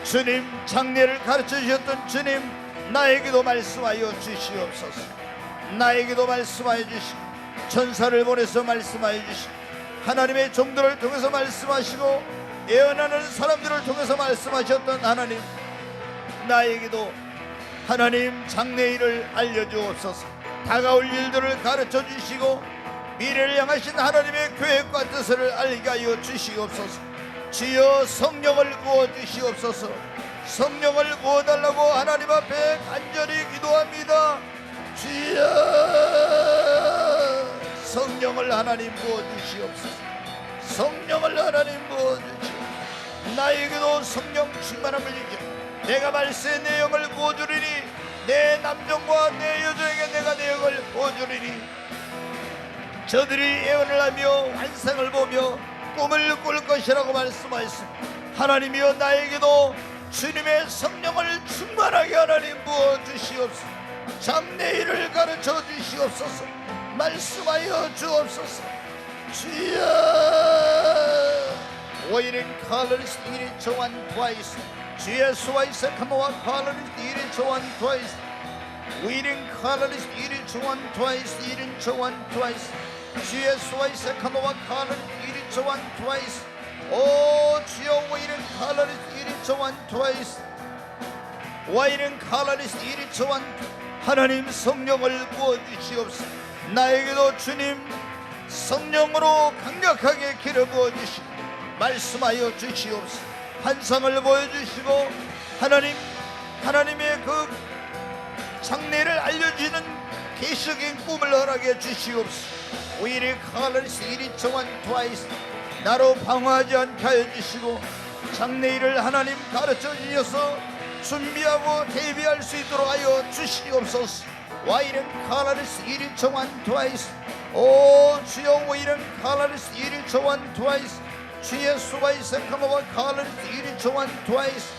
주님, 장래를 가르쳐 주셨던 주님, 나에게도 말씀하여 주시옵소서. 나에게도 말씀하여 주시고 천사를 보내서 말씀하여 주시고 하나님의 종들을 통해서 말씀하시고 예언하는 사람들을 통해서 말씀하셨던 하나님, 나에게도 하나님 장래일을 알려주옵소서. 다가올 일들을 가르쳐 주시고 미래를 향하신 하나님의 계획과 뜻을 알게 하여 주시옵소서. 주여 성령을 부어주시옵소서. 성령을 부어달라고 하나님 앞에 간절히 기도합니다. 주여 성령을 하나님 부어주시옵소서. 성령을 하나님 부어주시옵소서. 나에게도 성령 충만함을 주시옵소서. 내가 말세의 내 영을 부어주리니 내 남종과 내 여종에게 내가 내 영을 부어주리니 저들이 예언을 하며 환상을 보며 꿈을 꿀 것이라고 말씀하였습니다. 하나님이여 나에게도 주님의 성령을 충만하게 하나님 부어주시옵소서. 장래일을 가르쳐 주시옵소서. 말씀하여 주옵소서. 주여 Waiting colors needed to one twice. 주의 수와이서 카노와 colors needed to one twice. Waiting colors needed to one twice. Needed to one twice. 주의 수와이서 카노와 colors needed to one twice. 오 주여 waiting colors needed to one twice. Waiting colors needed to one. 하나님 성령을 부어주시옵소서. 나에게도 주님 성령으로 강력하게 기름 부어주시고 말씀하여 주시옵소서. 환상을 보여주시고 하나님의 그 장래를 알려주는 계시적인 꿈을 허락해 주시옵소서. Waiting colors needed to one twice. 나로 방황하지 않게 하여 주시고 장래일을 하나님 가르쳐 주셔서 준비하고 대비할 수 있도록 하여 주시옵소서. Waiting colors needed to one twice. 오 주여 waiting colors needed to one twice. 주의 수와이서 카노와 colors needed to one twice.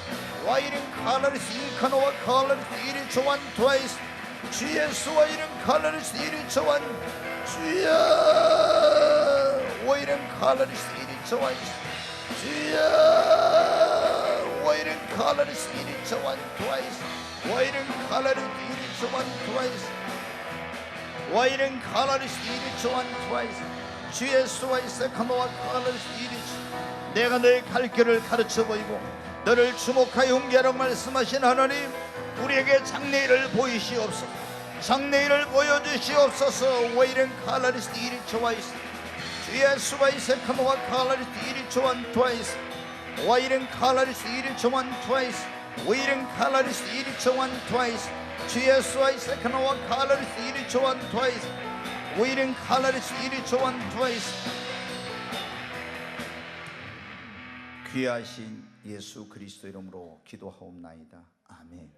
Waiting colors 이카노와 colors needed to one twice. 주의 수와이는 colors needed to one. 주여 waiting colors needed to one. 주여 waiting colors needed to one twice. Waiting colors needed to one twice. Waiting colors needed to one twice. 주의 수와이서 카노와 colors needed. 내가 너의 갈 길을 가르쳐 보이고 너를 주목하여 옮겨라 말씀하신 하나님, 우리에게 장래일을 보이시옵소서. 장래일을 보여주시옵소서. Waiting colors needed twice. 주의 수와이서 카노와 colors needed to one twice. Waiting colors needed to one twice. Waiting colors needed to one twice. 주의 수와이서 카노와 colors needed to one twice. Waiting colors needed to one twice. 귀하신 예수 그리스도 이름으로 기도하옵나이다. 아멘.